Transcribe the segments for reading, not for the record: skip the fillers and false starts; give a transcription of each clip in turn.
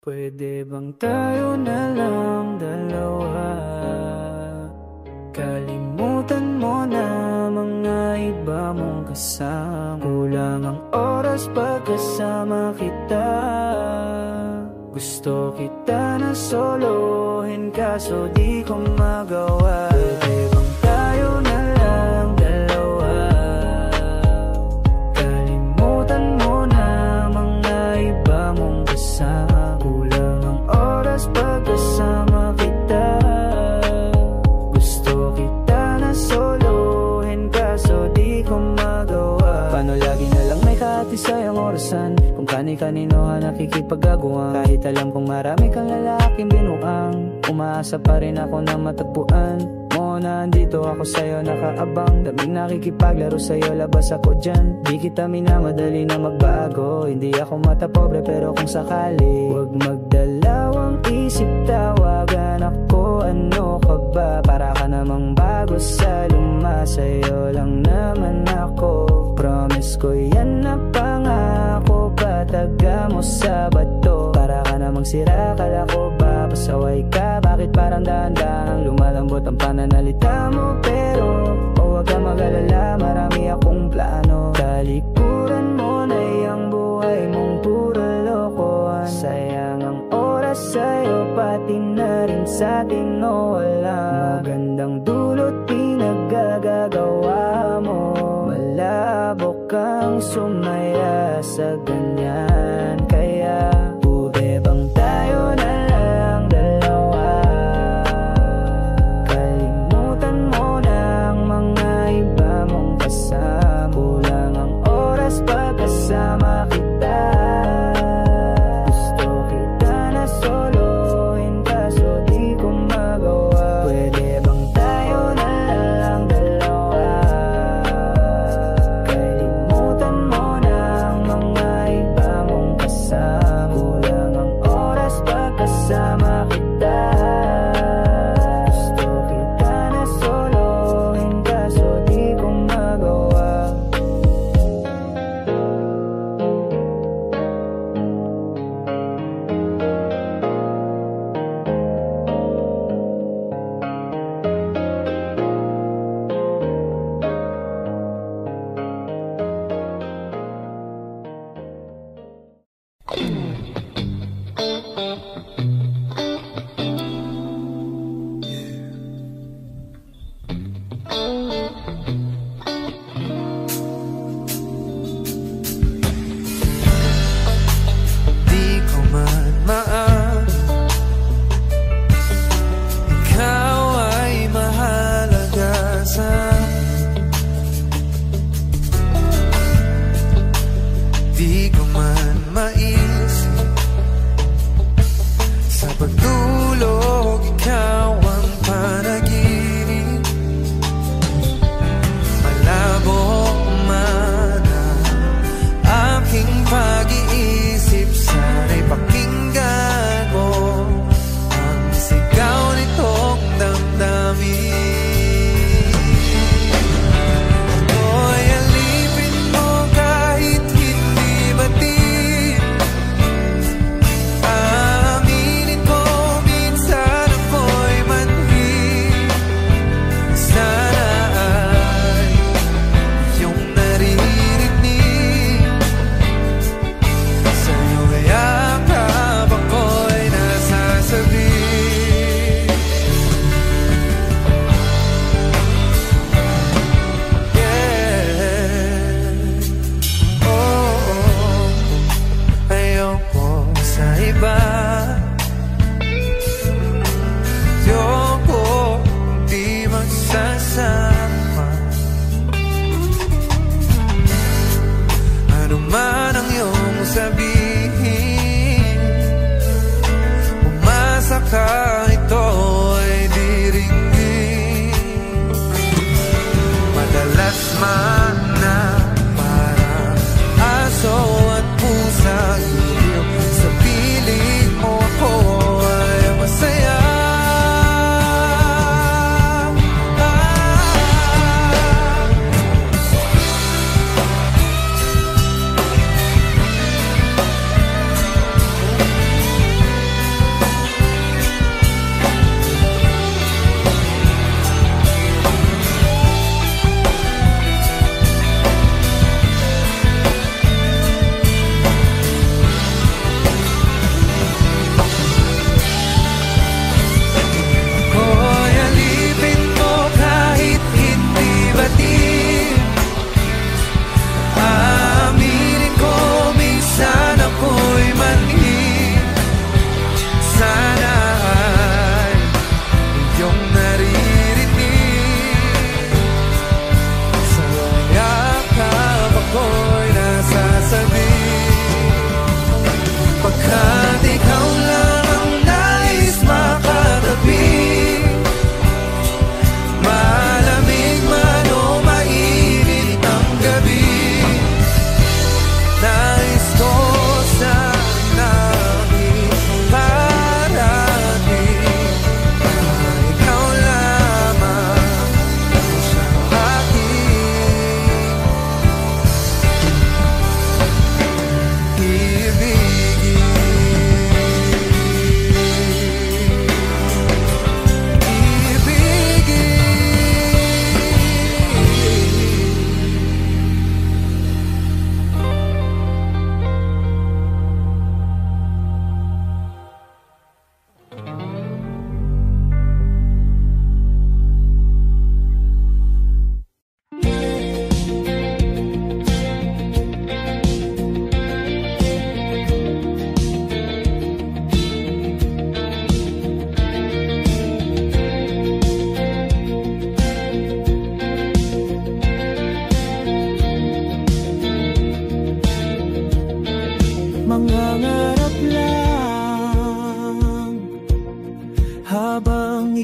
Pwede bang tayo na lang dalawa? Kalimutan mo na mga iba mong kasama. Kulang ang oras pagkasama kita. Gusto kita na solohin kaso di ko magawa. Pwede bang tayo na lang dalawa? Kalimutan mo na mga iba mong kasama. Kulang ang oras pagkasama kita. Gusto kita na solohin kaso di ko magawa. Paano lagi na lang may kahatisay ang orasan? Kung kani-kanino ka nakikipag-aguan. Kahit alam kong marami kang lalaking binuang, umaasa pa rin ako na matagpuan mo na andito ako sa'yo nakaabang. Daming nakikipaglaro sa'yo, labas ako dyan. Di kita minamadali na magbago. Hindi ako matapobre pero kung sakali, huwag magdalawang isip, tawagan ako. Ano ka ba? Para ka namang bago sa luma. Sa'yo lang naman ako. Promise ko yan na pangako. Pataga mo sa bato. Para ka namang sira, kala ko ba pasaway ka? Bakit parang dahan-dahang lumalambot ang pananalita mo? Pero huwag ka mag-alala, marami akong plano. Talikuran mo na yung buhay mong puro lokohan. Sayang ang oras sa'yo, pati na rin sa'tin o wala. Magandang dulot pinagagagawa mo. Malabo kang sumaya sa ganyan. Kaya pwede bang tayo na lang dalawa? Kalimutan mo na ang mga iba mong kasama. Kulang ang oras pagkasama kita. Gusto kita na solohin kaso di ko magawa. Pwede bang tayo na lang dalawa? Kalimutan mo na ang mga iba mong kasama. Kulang ang oras pagkasama kita. Gusto kita na solohin kaso di ko magawa.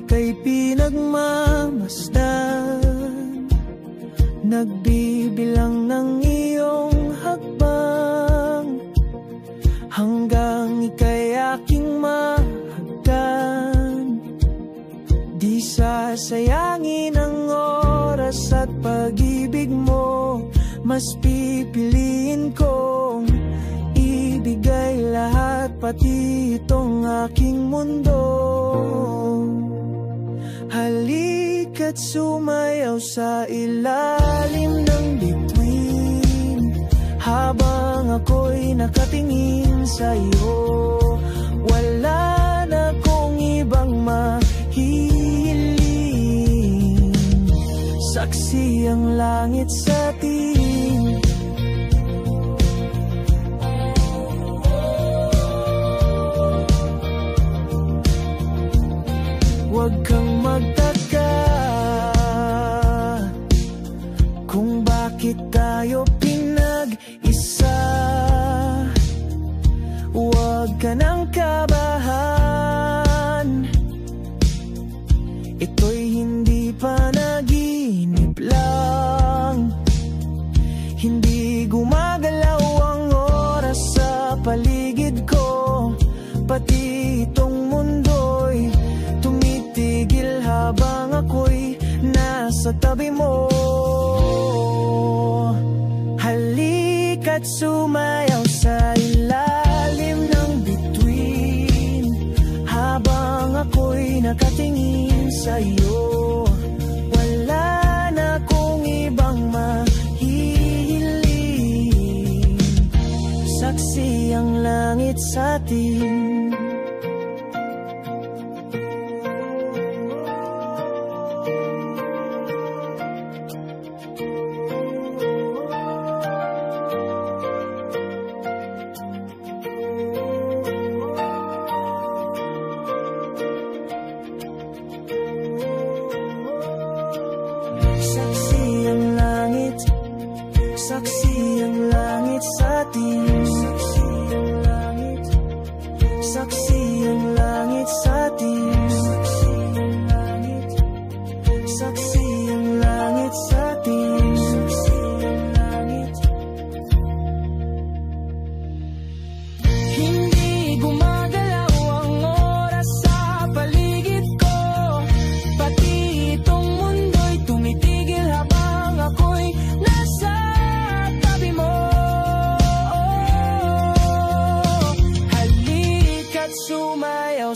ika'y pinagmamasdan, nagbibilang ng iyong hakbang, hanggang ika'y aking mahagdan. Di sasayangin ang oras at pag-ibig mo, mas pipiliin kong ibigay lahat, pati itong aking mundo. Halika't sumayaw sa ilalim ng bituin, habang ako'y nakatingin sa'yo. Wala na kong ibang mahihiling, saksi ang langit sa atin. Huwag kang magtaka kung bakit tayo pinag-isa. Huwag ka nang kabahan, ito'y hindi panaginip lang. Hindi gumagalaw ang oras sa paligid ko, pati itong mundo'y tumitigil habang ako'y nasa tabi mo. Halika't sumayaw sa ilalim ng bituin, habang ako'y nakatingin sa'yo. Wala na akong ibang mahihiling, saksi ang langit sa atin.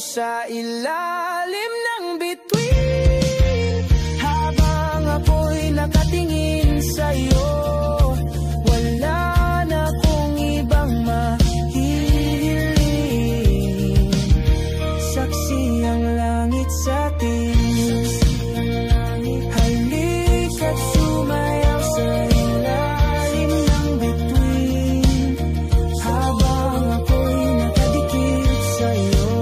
Sa ilalim ng bituin, habang ako'y nakatingin sa'yo. Wala na akong ibang mahihiling, saksi ang langit sa atin. Halika't sumayaw sa ilalim ng bituin, habang ako'y nakadikit sa'yo.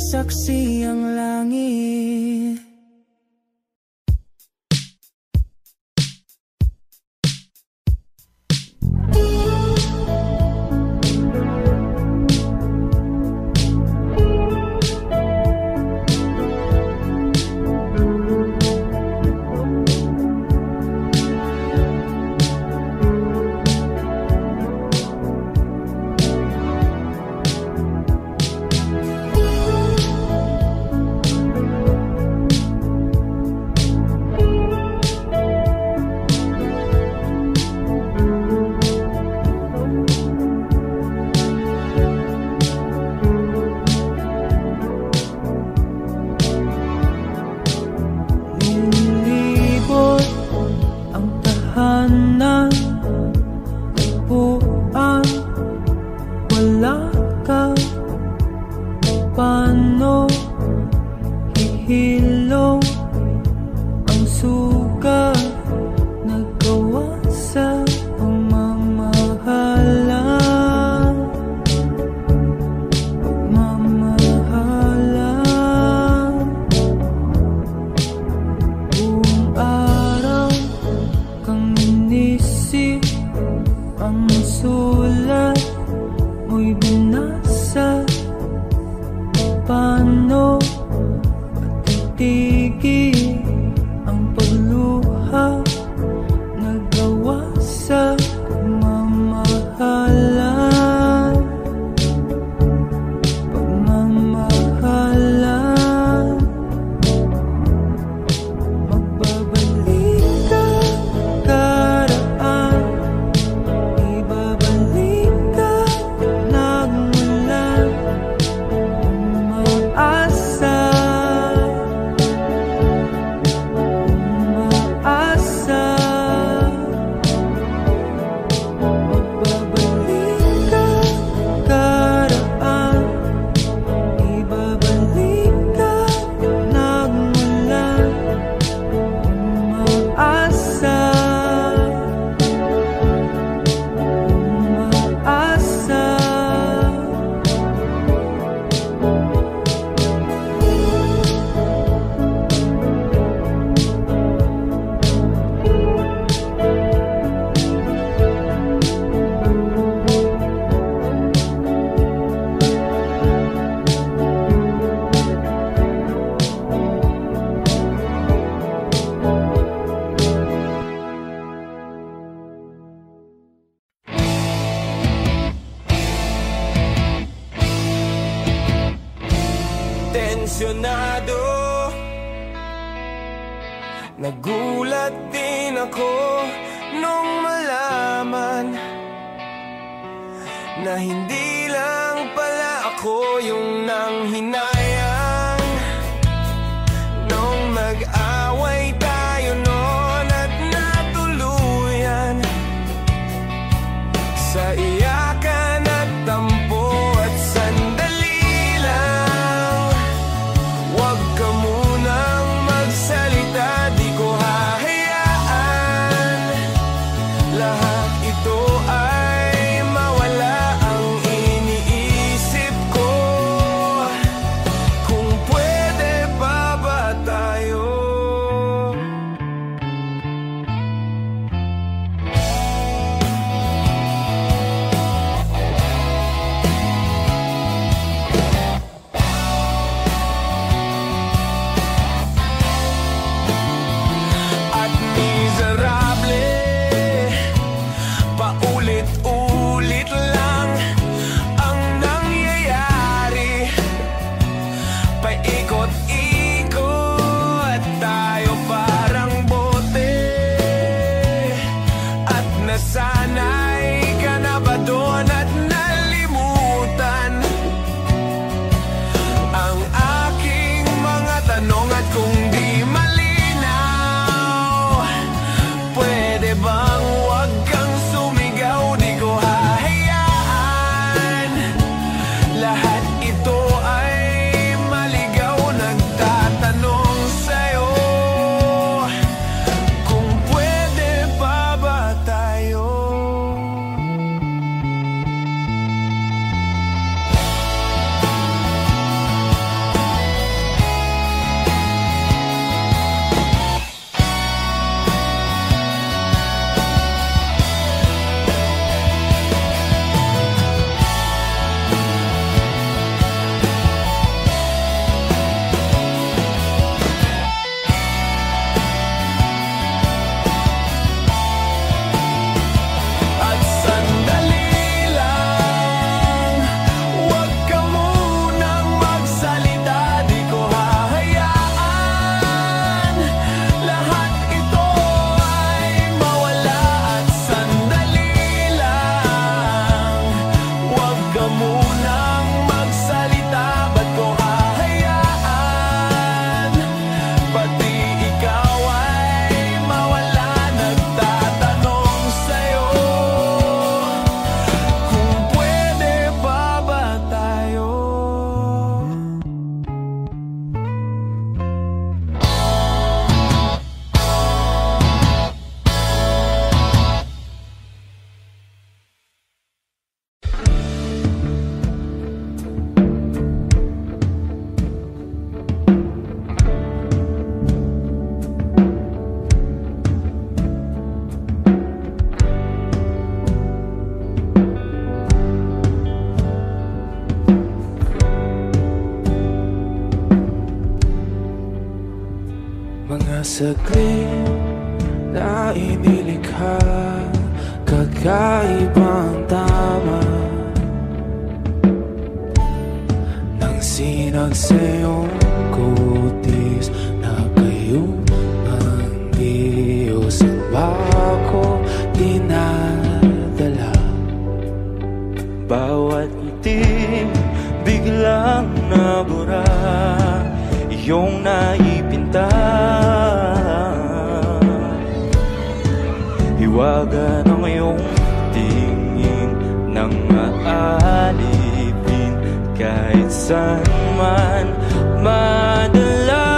Saksi ang langit. Ang sulat emosyonado. Nagulat din ako nung malaman na hindi lang pala ako yung nanghinayang nung mag-away tayo noon at natuluyan sa iyakan at tampo at sandali lang. Huwag ka munang magsalita, di ko hahayaan lahat ito ay mawala ang iniisip ko. Kung pwede pa ba tayo? At miserable, paulit-ulit lang ang nangyayari. Paikot-ikot tayo parang bote. At nasanay ka na ba doon at nalimutan ang aking mga tanong? At kung di malinaw, pwede bang wag kang sumigaw? Di ko hahayaan lahat ito ay maligaw. Nagtatanong sa'yo kung pwede pa ba tayo? At sandali lang, huwag ka munang magsalita, di ko hahayaan lahat ito ay mawala. At sandali lang, huwag ka munang magsalita, ba't ko hahayaan pati ikaw ay mawala? Nagtatanong sa'yo kung pwede pa ba tayo? Mga saglit na inilikha, kakaibang tama nang sinag sa iyong kutis na kayong ang Diyos. Ang bako dinadala, bawat ngiti biglang nabura, iyong naipinta. Hiwaga ng iyong tingin nang maalipin kahit saan man madala.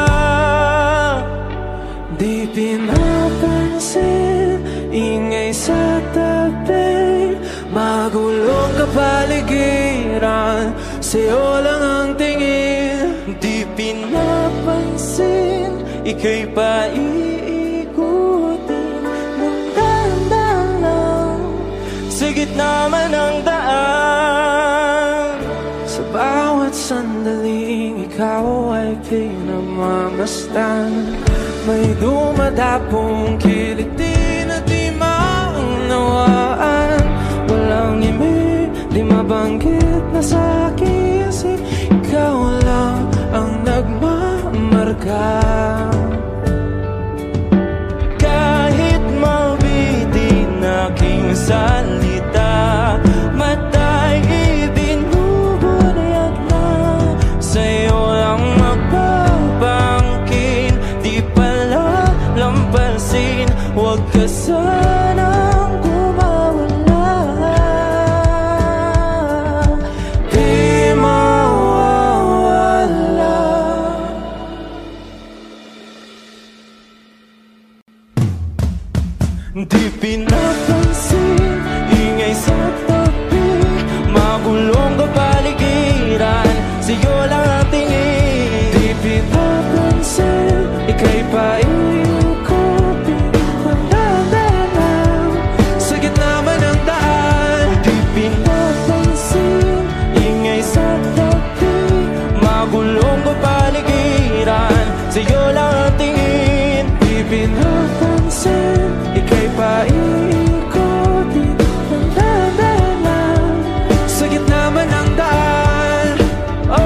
Di pinapansin, ingay sa tabi, magulong kapaligiran, sa'yo lang ang tingin. Di pinapansin, ika'y paiikutin ng dahan-dahan lang sa gitna man ng daan. Sa bawat sandaling ikaw ay pinamamasdan, may dumadapong kiliti na di maunawaan. Walang imig, di mabanggit na sa aking isip, ikaw lang ang Kahit mabitin aking salita, matay ibinubunayag na sa'yo lang magbabangkin. Di pala lampasin, huwag ka sanang kumawala. Di mawawala. Di pinapansin, ingay sa tabi, magulong kapaligiran, sa'yo lang ang tingin. Di pinapansin, ika'y paikutin, wala na lang sa gitna man ng daan. Di pinapansin, ingay sa tabi, magulong kapaligiran, sa'yo lang ang tingin. Di pinapansin, ika'y paikutin, wala na lang sa gitna man ng daan. Oh,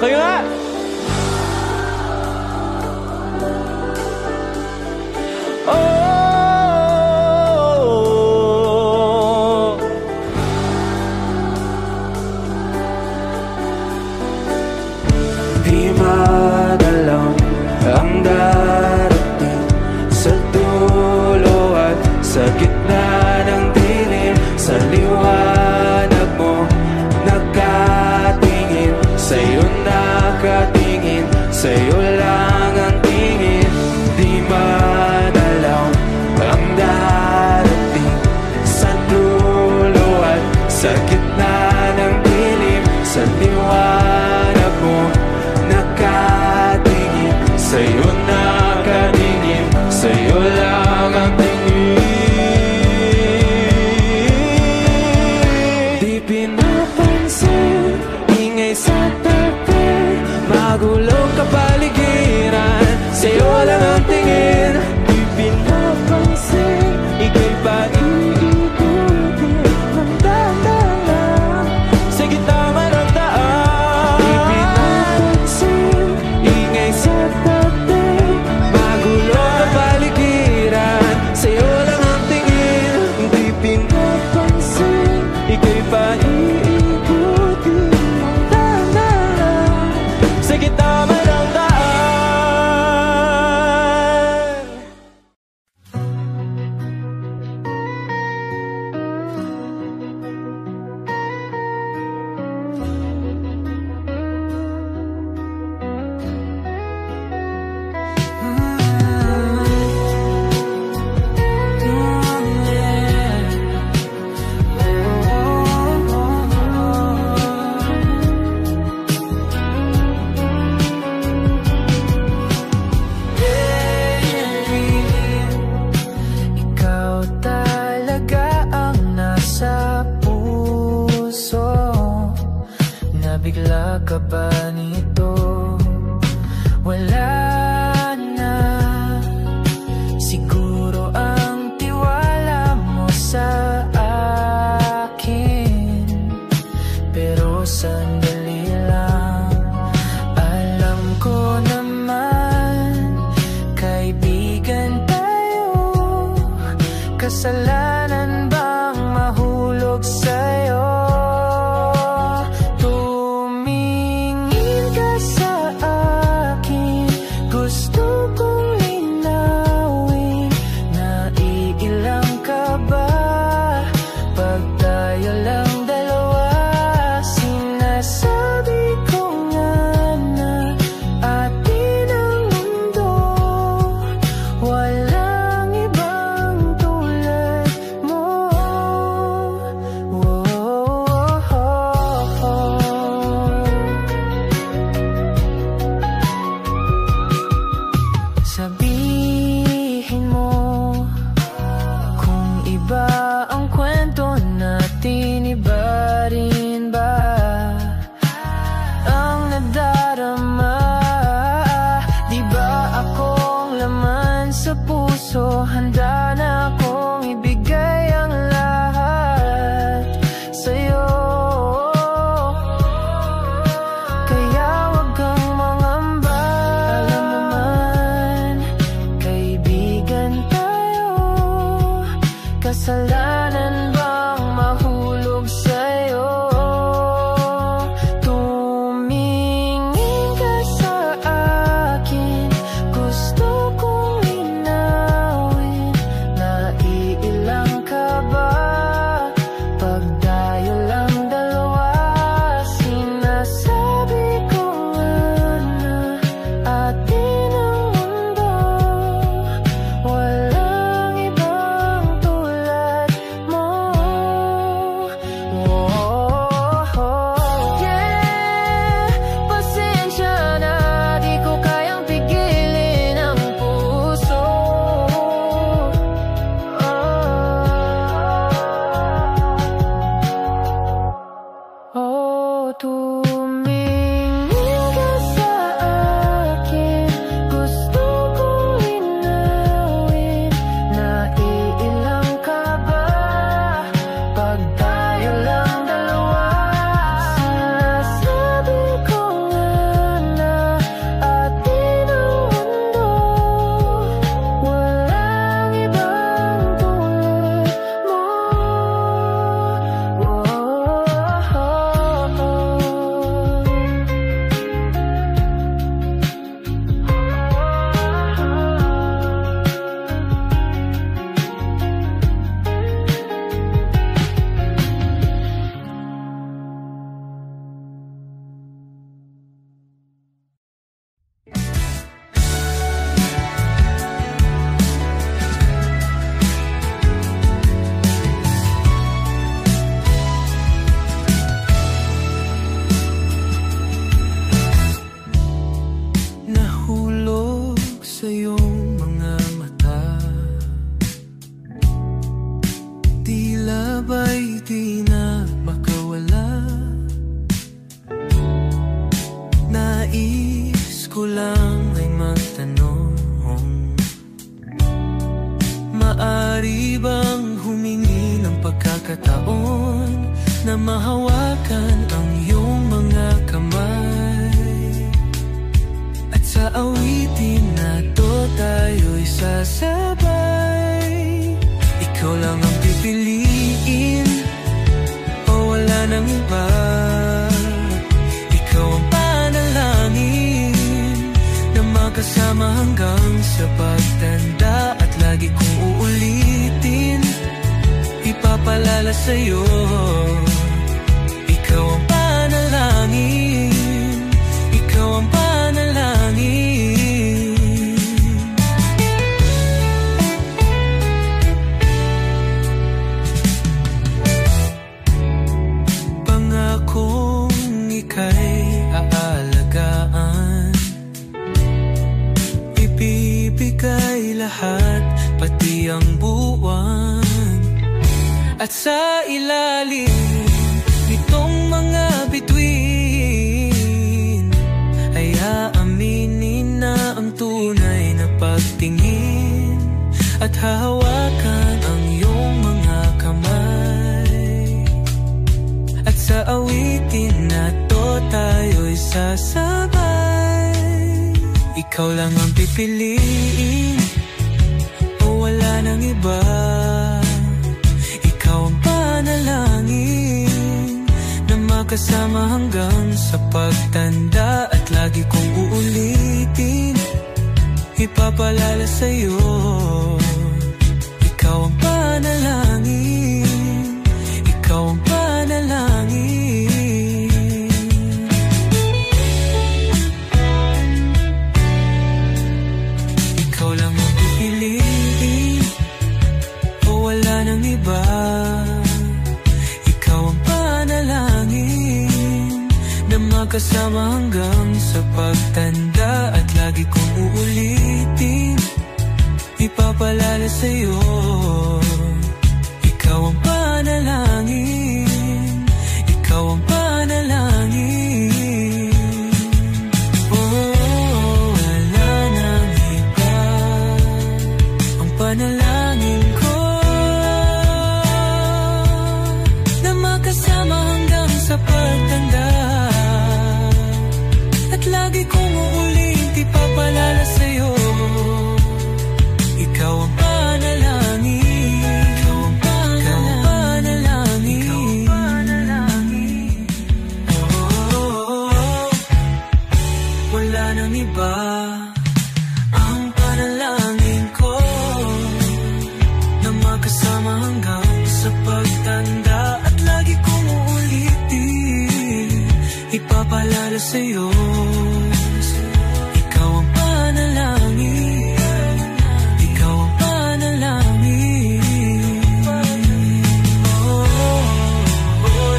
kayo nga. Oh, di madalaw ang darating sa dulo at sa gitna ng dilim. Sa liwanag mo nakatingin, sa'yo nakatingin, sa'yo lang ang tingin. Di madalaw ang darating sa dulo at sa gitna ng dilim. Sa liwanag mo nakatingin, sa'yo nakatingin, sa'yo lang ang tingin. Di pinapansin, ingay sa tabi, magulong kapaligiran, sa'yo lang ang tingin. Di pinapansin, ika'y paikutin, magdadala sa gitna man ng daan. Di pinapansin, ingay sa tabi, magulong kapaligiran, sa'yo lang ang tingin. Di pinapansin, ika'y paikutin, magdadala sa gitna man ng daan. Ikaw talaga ang nasa puso, nabigla ka ba nito? Wala na siguro ang tiwala mo sa akin, pero sandali lang. Alam ko naman, kaibigan tayo, kasalanan bang mahulog sa'yo? Tumingin ka sa akin, gusto kong linawin, naiilang ka ba pag tayo lang dalawa? Sinasabi ko nga na atin ang mundo, walang ibang tulad mo. Sabihin mo kung iba ang kwento natin, iba rin ba ang nadarama? Di ba akong laman sa puso, handa na akong ibigay ang lahat sa'yo. Kaya kasalanan bang mahulog sa'yo? Tumingin ka sa akin, gusto kong linawin. Naiilang ka ba? Pagdayo lang dalawa, sinasabi ko nga na atin ang mundo. Walang ibang tulad mo. Yeah, pasensya na, di ko kayang pigilin ang puso. Tumingin ka sa akin, gusto kong linawin. Naiilang ka ba? Pag tayo lang dalawa, sinasabi ko nga na atin ang mundo. Walang ibang tulad mo. Nahulog sa iyong mga mata, tila ba'y di na makawala. Nais ko lang ay magtanong, maari bang humingi ng pagkakataon na mahawakan ang iyong mga kamay? At sa awitin na to tayo'y sasabay. Ikaw lang ang pipiliin, o wala nang iba. Ikaw ang panalangin na makasama hanggang sa pagtanda. At lagi kong uulitin, ipapalala sa'yo. Ikaw ang panalangin, ikaw ang panalangin. Pangakong ika'y aalagaan, ibibigay lahat, pati ang buwan. At sa ilalim nitong mga bituin ay aaminin na ang tunay na pagtingin. At hahawakan ang iyong mga kamay. At sa awitin na to tayo'y sasabay. Ikaw lang ang pipiliin, o wala nang iba. Ikaw ang panalangin na makasama hanggang sa pagtanda. At lagi kong uulitin, ipapalala sa'yo. Ikaw ang panalangin, ikaw ang panalangin. Ikaw lang ang pipiliin, o wala nang iba. Ikaw ang panalangin na makasama hanggang sa pagtanda. At lagi kong uulitin, ipapalala sa'yo. Ikaw ang panalangin, ikaw ang panalangin. Oh, wala nang iba. Ang panalangin ko na makasama hanggang sa pagtanda. At lagi kong uulit, ipapalala sa'yo. Ikaw ang panalangin, ikaw ang panalangin. paalala sa'yo. Ikaw ang panalangin, ikaw ang panalangin.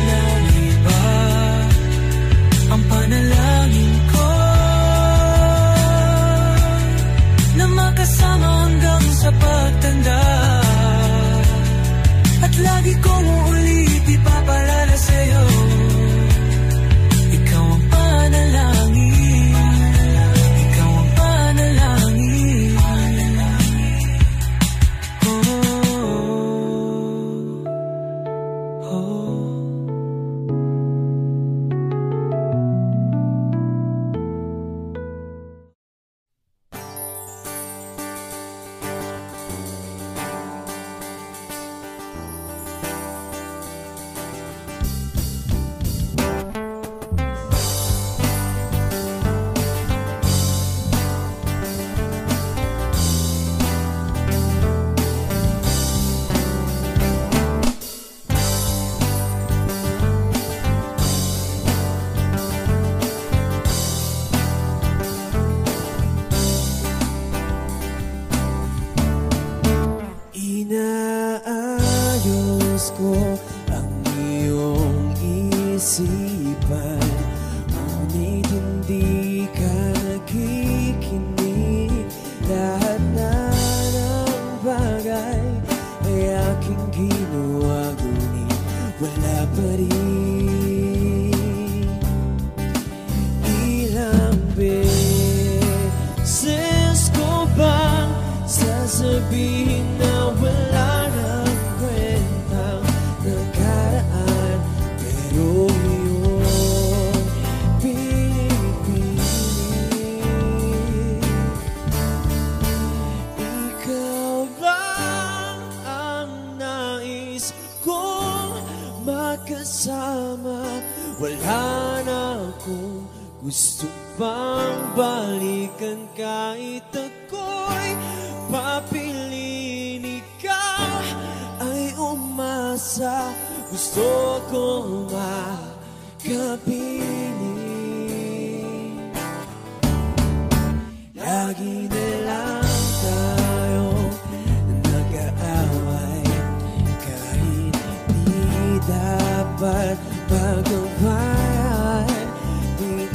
Nag-iba ang panalangin ko na makasama hanggang sa pagtanda. At lagi kong uulit ipapaalala sa'yo. Ikaw ang panalangin, ikaw ang panalangin. Oh, oh. Inaayos ko ang iyong isipan, ngunit hindi ka nakikinig. Lahat na ng bagay ay aking ginawa, ngunit wala pa rin. Ilang beses ko bang sasabihin na wala nang kwentang nakaraan, pero iyong pinipilit. Ikaw lang ang nais kong makasama. Wala na akong gusto pang balikan, kahit ako'y papiliin. Ikaw ay umasa, gusto kong makapiling. Lagi na lang tayo nag-aaway, kahit di dapat pag-awayan. Di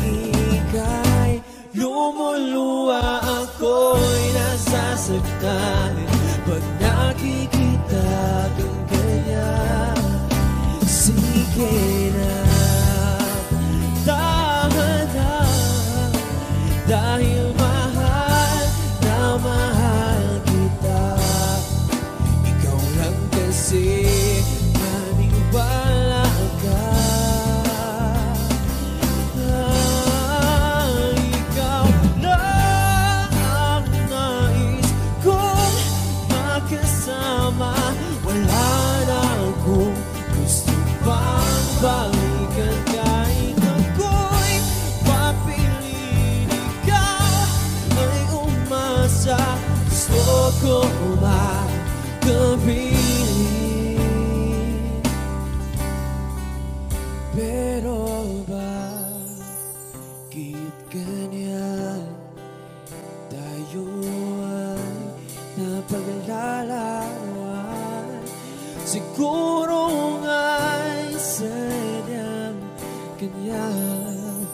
ika'y lumuluwa, ako'y nasasaktan pag nakikita kang ganyan. Sige na, tahan na, dahil mahal na mahal kita. Ikaw lang kasi maniwala ka. Ikaw lang ang nais kong makasama. Wala na akong gusto pang balikan, kahit ako'y papiliin. Ikaw ay umasa, gusto ko makapiling. Pero bakit ganyan? Tayo ay napaglalawan. Siguro nga'y sadyang ganyan.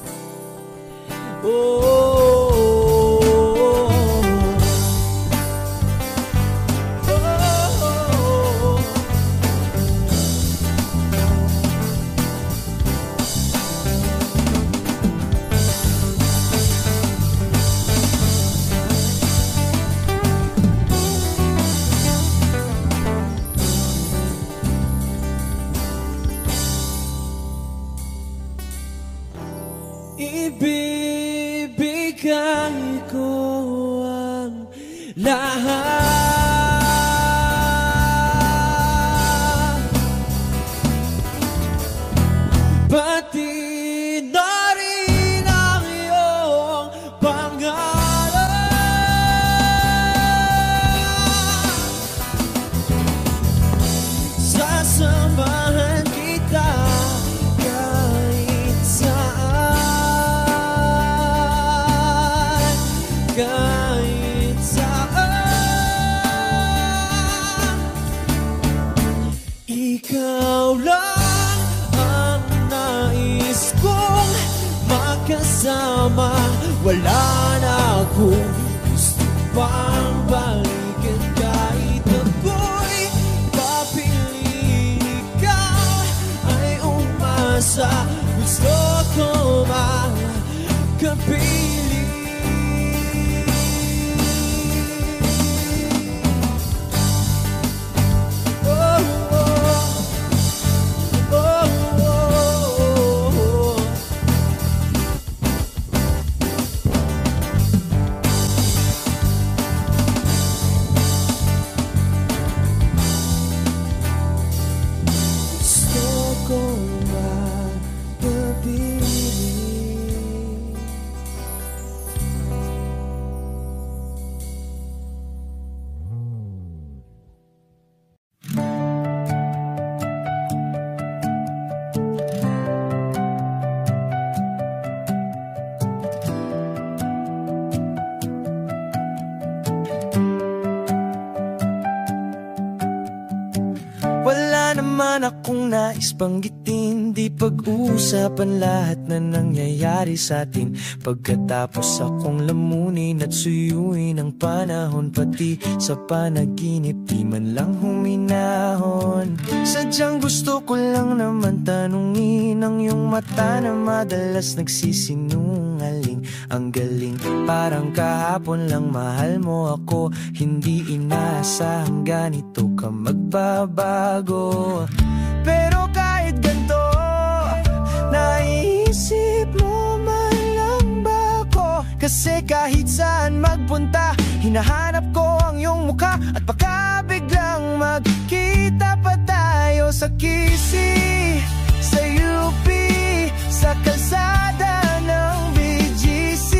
Oh, ibibigay ko ang lahat, pati na rin ang iyong pangalan. Sasamahan kita kahit saan. kasama. Wala na akong gusto pang balikan. Kahit ako'y papili, ikaw ay umasa. Gusto ko makapili. Akong nais banggitin, di pag-uusapan lahat na nangyayari sa atin. Pagkatapos akong lamunin at suyuin ang panahon, pati sa panaginip di man lang huminahon. Sadyang gusto ko lang naman tanungin ang iyong mata na madalas nagsisinungaling. Ang galing, parang kahapon lang mahal mo ako. Hindi inaasahang ganito ka magbabago. Pero kahit ganito, naiisip mo man lang ba ako? Kasi kahit saan magpunta, hinahanap ko ang iyong mukha. At baka biglang magkita pa tayo sa QC, sa UP, sa kalsada ng BGC.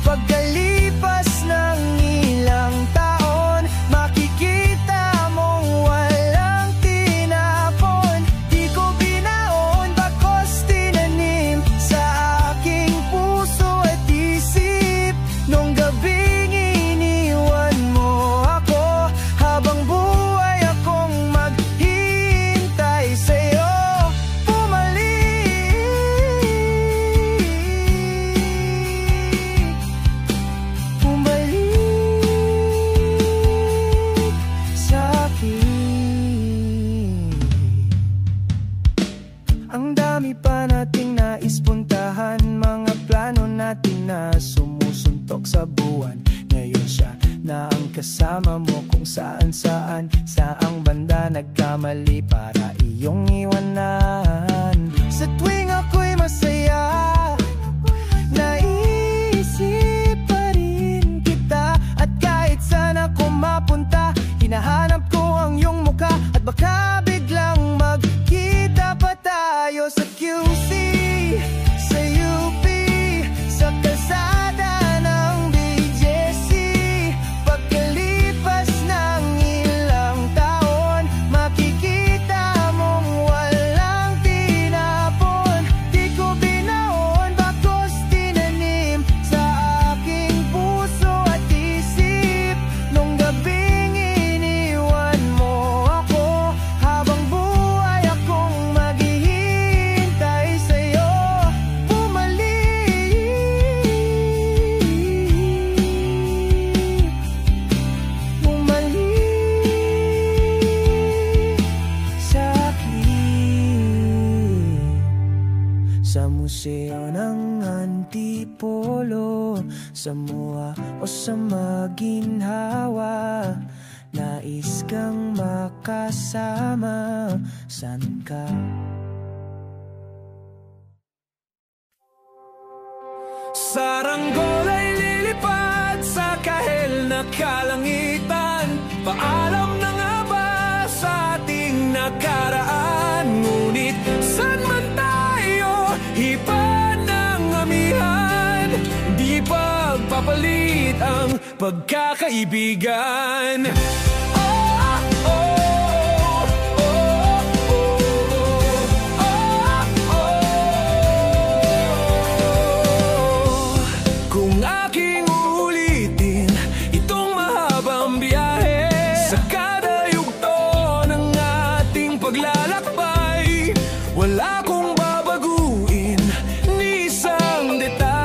Pagkalipas ng ilang taon, makikita mong walang tinapon. Di ko binaon, bagos tinanim sa aking puso at isip. Nung gabing iniwan mo ako, habang buhay akong maghihintay sa'yo. Ang dami pa nating nais puntahan, mga plano natin na sumusuntok sa buwan. Ngayon siya na ang kasama mo kung saan-saan. Saang banda nagkamali para iyong iwanan. Sa tuwing ako'y masaya, naisip pa rin kita. At kahit saan ako mapunta, hinahanap ko ang iyong mukha. At baka biglang magkita pa tayo sa QC, sa UP, sa kalsada ng BGC. Pagkalipas ng ilang taon, makikita mong walang tinapon. Di ko binaon, bagos tinanim sa aking puso at isip. Nung gabing iniwan mo ako, habang buhay akong maghihintay sa'yo. Bumalik, bumalik sa'kin. Sa museo ng Antipolo, sa MOA o sa Maginhawa, nais kang makasama. San ka? Saranggol ay lilipad sa kahel na kalangitan. Paalam na nga ba sa ating nakaraan? Ngunit saan man tayo, iba ng amihan. Di pagpapalit ang pagkakaibigan. Wala kong babaguin ni isang detalye.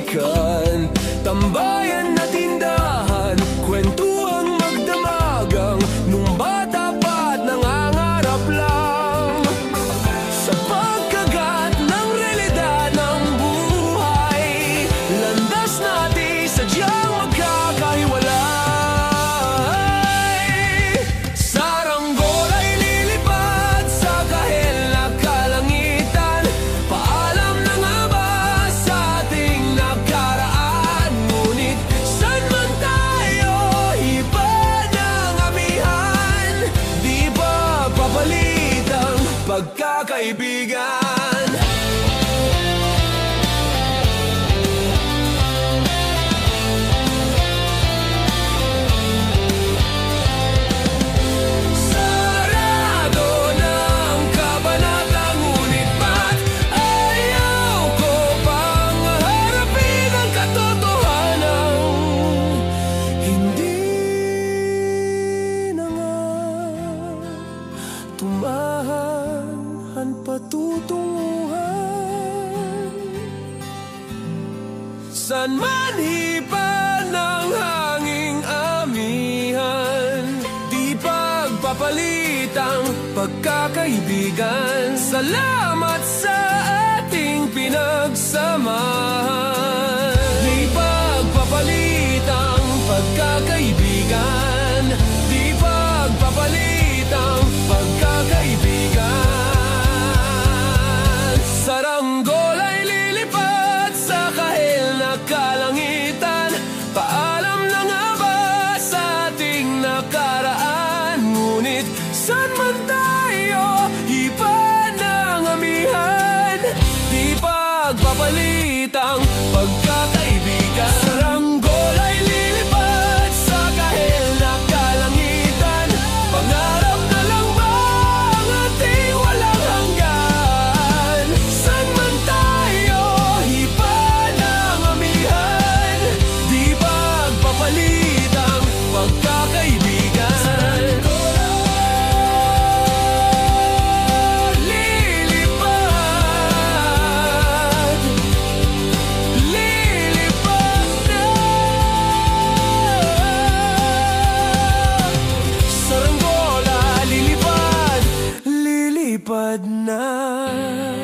balikan. Tambayan na tindahan, kwentuhan magdamagang, nung bata pa't nangangarap lang sa pagkagat ng realidad ng buhay. Landas natin sadyang magkakahiwalay. Saranggola ay lilipad sa kahel na kalangitan. Paalam na nga ba sa ating nakaraan? Ngunit saan man tayo, iba ng amihan. Di ba papalit ang pagkakaibigan? Sarado ng kabanata, ngunit ba't ayaw ko pang harapin ang katotohanan? Hindi na nga tumahan ang patutunguhan. San man hipan ng hanging amihan, di pagpapalit ang pagkakaibigan. Salamat sa ating pinagsamahan. Di pagpapalit ang pagkakaibigan. Di pagpapalit ang pagkakaibigan. Saranggola ay lilipad sa kahel na kalangitan. Paalam na nga ba sa ating nakaraan? Ngunit saan man tayo, iba ng amihan. Di pagpapalit ang pagkakaibigan. Saranggola ay lilipad sa kahel na kalangitan. Pangarap na lang ba ang ating walang hanggan? Saan man tayo, iba ng amihan. Di pagpapalit ang pagkakaibigan. Saranggola lilipad, lilipad na. Saranggola lilipad, lilipad na.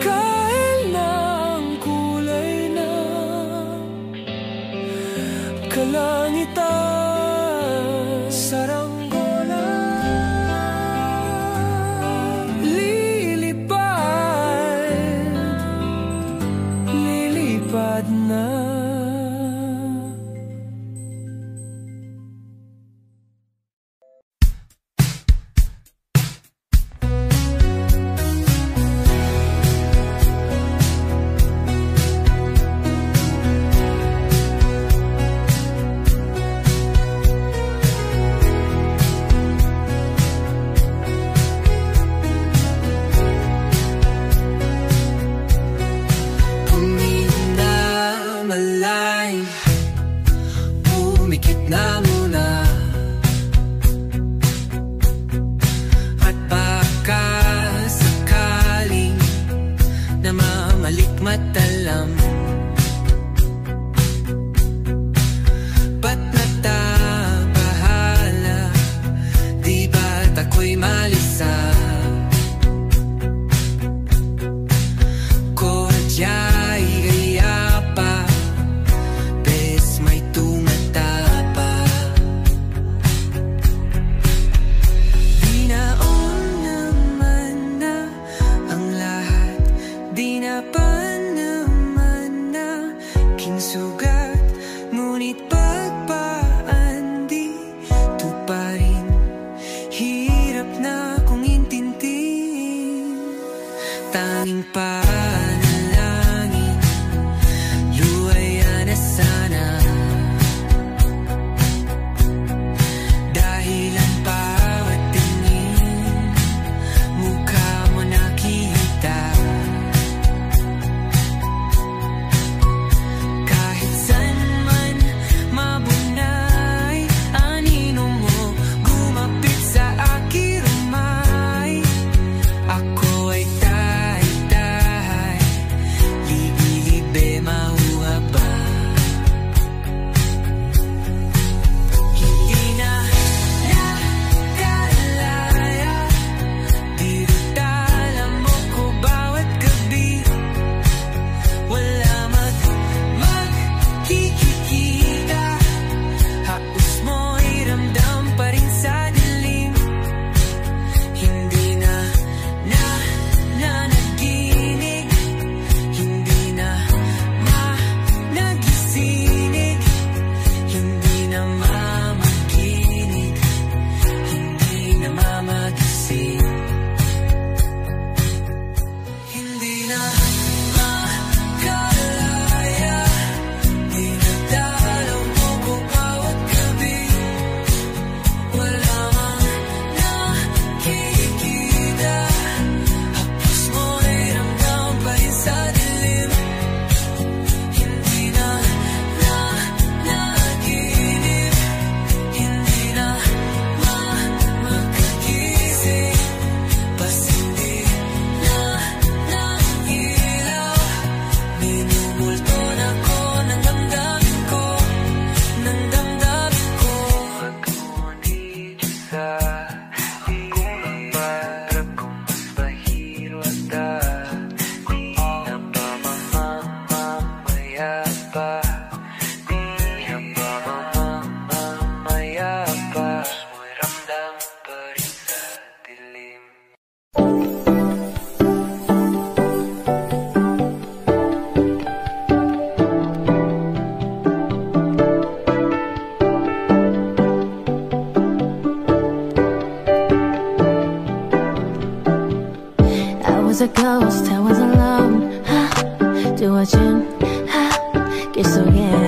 Kahel ng kulay na kalangitan. Saranggola lilipad, lilipad na. Tumingin na malalim, pumikit na muna. At baka sakaling namamalikmatalam, ba't natabahala? Di ba't ako'y malisa? Kodya'y gaya pa, bes may tumatapa. Dinaon naman na ang lahat, di na pa naman na kinsugat. Ngunit pagpaan di tuparin, hirap na kong intindihin. Tanging panalangin, luwaya na sana. Dahilan bawat tingin, mukha mo nakita. Kahit saan man mabunay, anino mo gumapit sa aking rumay. Ako ay tayo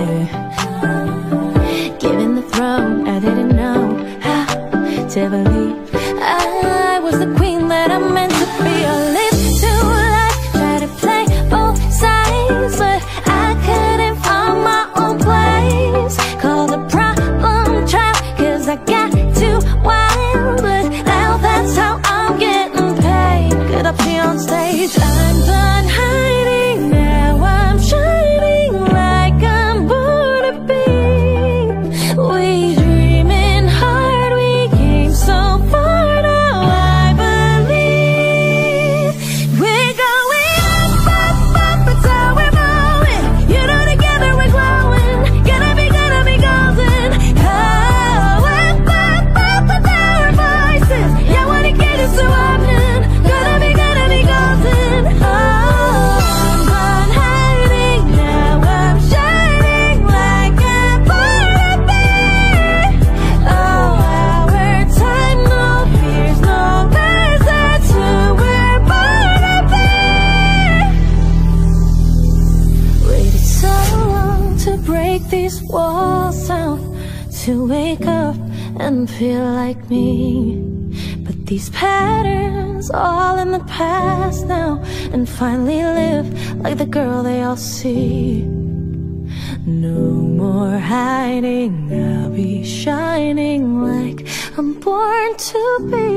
yeah. Given the throne, I didn't know how to believe I was the queen that I meant to be. I lived too life, try to play both sides, but I couldn't find my own place. Call the problem child, cause I got too wild, but now that's how I'm getting paid. Get up here on stage, I'm done hiding, now I'm shining like I'm born to be. We dreaming hard, we came so far, now I believe we're going up, up, up, that's how we're moving. You know together we're glowing, gonna be golden. Oh, up, up, up, with our voices, yeah, wanna get it so often. Gonna be golden. Oh, I'm done hiding, now I'm shining like I'm born to be. Oh, our time, no fears, no lies, that's who we're born to be. Waited so long to break these walls down, to wake up and feel like me. But these patterns all in the past now, and finally live like the girl they all see. No more hiding, I'll be shining like I'm born to be.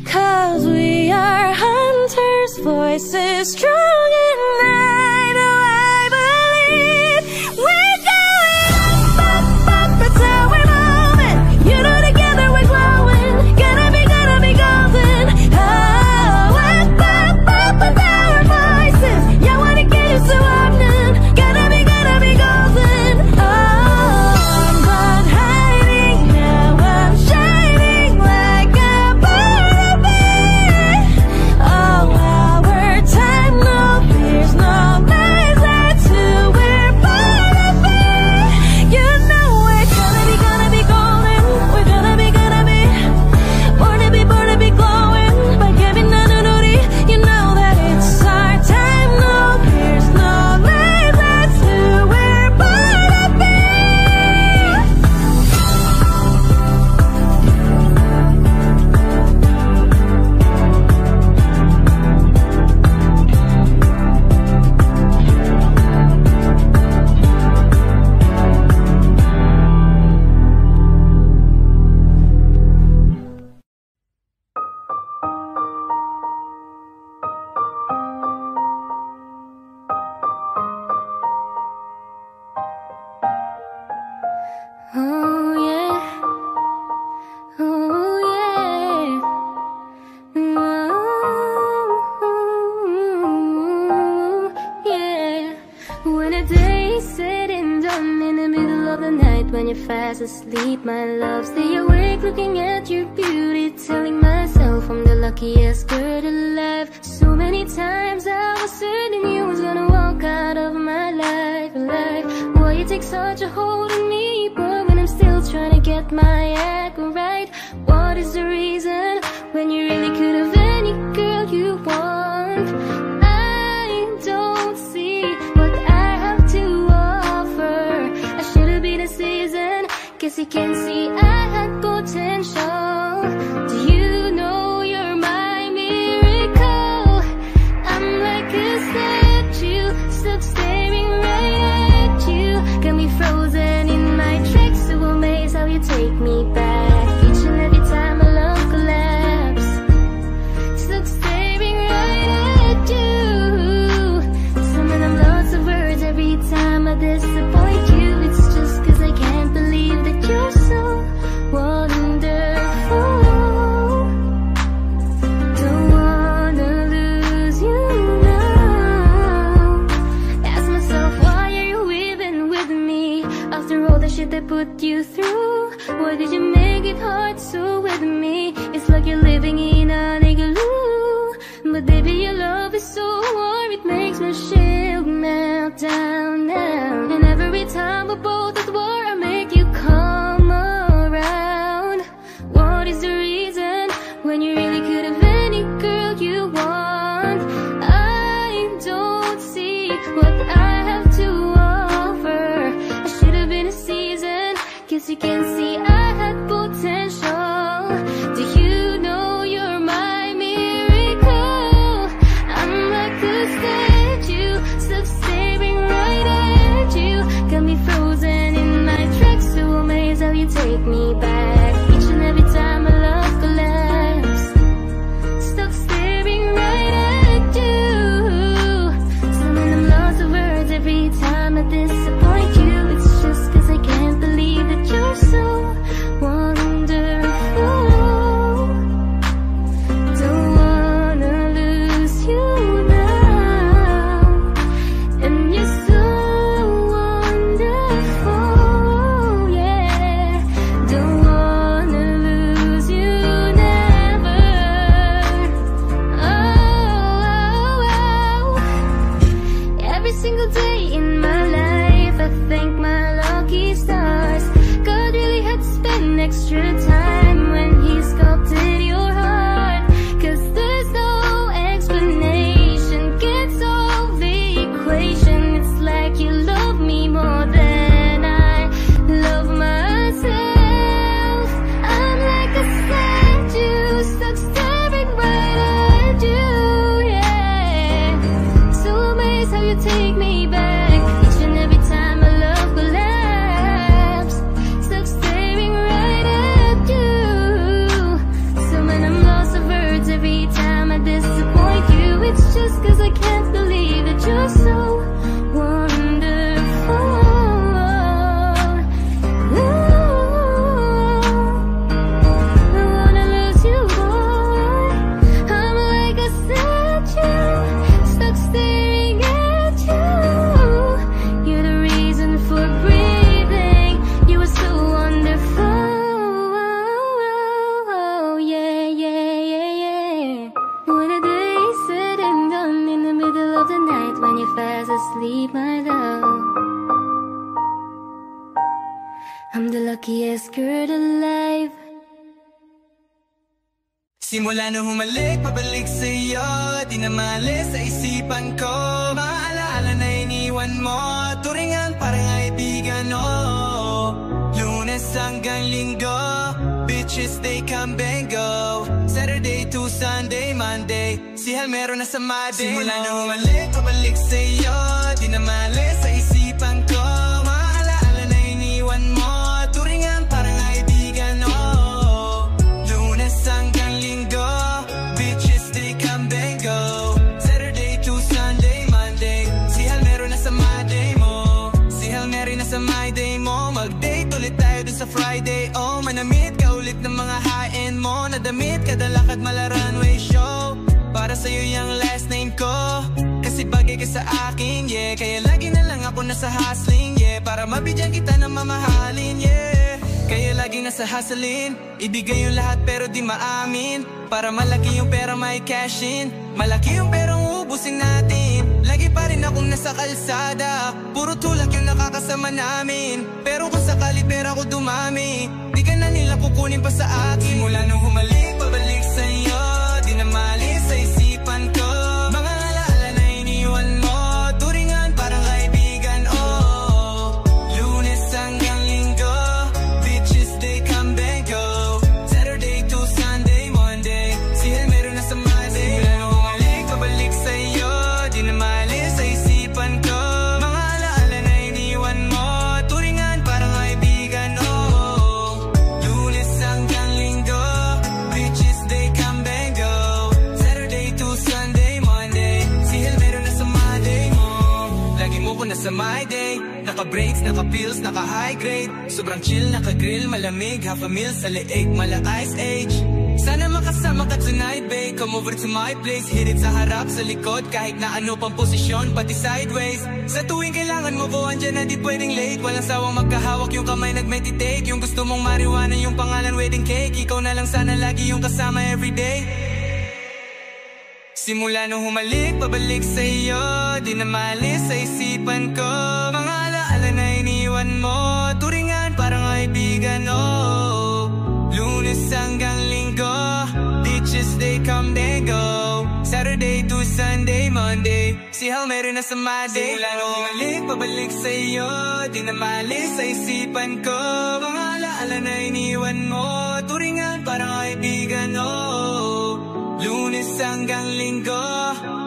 Cause we are hunters, voices strong and night. Oh, I believe we're going up, up, that's how we're moving. You know together we're glowing, gonna be golden. Oh, up, up, up, with our voices, yeah, wanna get it so often. Gonna be golden. Oh, I'm done hiding, now I'm shining like I'm born to be. Oh, our time, no fears, no lies, that's who we're born to be. You know we're gonna be golden. We're gonna be born to be glowing by Kevin Nanunuri. You know that it's our time, no fears, no lies, that's who we're born to be. Oh yeah, oh yeah, yeah. When a day is said and done, in the middle of the night, when you're fast asleep, my love, stay awake looking at your beauty, telling myself I'm the luckiest girl alive. So many times I was certain you was gonna walk out of my life. Why you take such a hold on me, but when I'm still trying to get my act right? What is the reason when you really could have any girl you want? I don't see what I have to offer. I should have been a season, guess you can see I had potential. Do you know you're my miracle? I'm like a statue, stuck staring right at you. Got me frozen in my tracks, so amazed how you take me back each and every time my love collapse. Stuck staring right at you. Summon I'm lots of words every time I disappoint you. It's just cause I can't believe that you're so wonderful. Don't wanna lose you now. Ask myself, why are you even with me? After all the shit I put you through, why did you make it hard so with me? It's like you're living in an igloo. But baby, your love is so warm, it makes my shield melt down now. And every time we're both at war, I make you come around. What is the reason when you really could have any girl you want? I don't see what I have to offer. take me back. Each and every time my love collapsed, stuck staring right at you. Still I'm lost of words every time I disappoint you. It's just cause I can't believe that you're so wonderful. Don't wanna lose you now. And you're so wonderful, yeah. Don't wanna lose you never. Oh. Every single day in my life I thank my lucky stars. God really had to spend extra time when he sculpted your heart. Cause there's no explanation can solve the equation. It's like you love me more than I love myself. I'm like a statue stuck staring right at you, yeah. So amazed how you take me back. Each and every time my love collapsed, stuck staring right at you. So when I'm lost of words every time I disappoint you, it's just cause I can't believe that you're so wonderful. I wanna lose you, boy. I'm like a statue stuck staring at you. You're the reason for breathing. You were so wonderful. Yeah, yeah, yeah, yeah. What a day said and done in the middle of the night when you're fast asleep, my love. I'm the luckiest girl alive. Simula nung humalik, pabalik sa'yo, di na malis sa isipan ko. Maalaala na iniwan mo, turingan parang kaibigan, oh. Lunes hanggang Linggo, bitches they come and go. Saturday to Sunday, Monday, si Hal meron na sa Monday. Simula nung humalik, pabalik sa'yo, di na malis sa isipan ko. Maalaala na iniwan mo, turingan parang kaibigan, oh. Lunes hanggang Linggo, bitches they come and go. Saturday to Sunday, Monday, si Hal meron na sa my day mo. Si Hal meron na sa my day mo. Mag-date ulit tayo dun sa Friday, oh. Manamit ka ulit ng mga high-end mo. Nadamit kada lakad mala runway show. Para sa'yo yung last name ko, kasi bagay ka sa akin, yeah. Kaya lagi na lang ako nasa hustling, yeah. Para mabigyan kita ng mamahalin, yeah. Kaya lagi nasa hustling, ibigay yung lahat pero di maamin. Para malaki yung pera may cash in, malaki yung perang ubusin natin. Lagi pa rin akong nasa kalsada, puro tulak yung nakakasama namin. Pero kung sakali pera ko dumami, di ka na nila kukunin pa sa akin. Simula nung humalik, pabalik sa'yo, di na malis sa isipan ko. Mga alaala na iniwan mo, turingan parang kaibigan, oh. Lunes hanggang Linggo, bitches they come and go. Saturday to Sunday, Monday, si Hal meron na sa Monday. Simula nung humalik, pabalik sa'yo, di na malis sa isipan ko. Mga alaala na iniwan mo, turingan parang kaibigan, oh. Lunes hanggang Linggo, bitches they come and go. Saturday to Sunday, Monday, si Hal meron na sa Monday mo. Lagi mo ko na sa my day, naka-breaks, naka-pills, naka-high grade. Sobrang chill, naka-grill, malamig, half a meal sa leeg, mala ice age. Sana makasama ka tonight, babe. Come over to my place, hit it sa harap, sa likod, kahit na ano pang posisyon, pati sideways. Sa tuwing kailangan mo ko, andyan na di pwedeng late. Walang sawang magkahawak, yung kamay nag-meditate. Yung gusto mong marijuana, yung pangalan wedding cake. Ikaw na lang sana lagi yung kasama everyday. Simula nung humalik, pabalik sa'yo, di na malis sa isipan ko. Mga alaala na iniwan mo, turingan parang kaibigan, oh. Lunes hanggang Linggo, bitches they come they go. Saturday to Sunday, Monday, si Hal meron na sa Monday. Simula nung humalik, pabalik sa'yo, di na malis sa isipan ko. Mga alaala na iniwan mo, turingan parang kaibigan, oh. Lunes hanggang Linggo,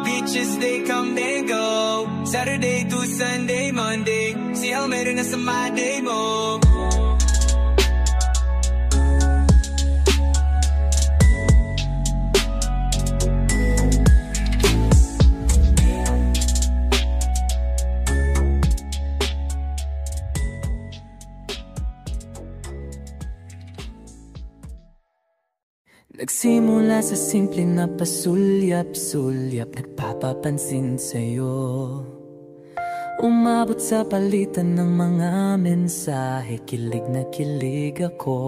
bitches they come they go. Saturday to Sunday, Monday, si Hal meron na sa Monday mo. Nagsimula sa simple na pasulyap-sulyap, nagpapapansin sa'yo. Umabot sa palitan ng mga mensahe, kilig na kilig ako.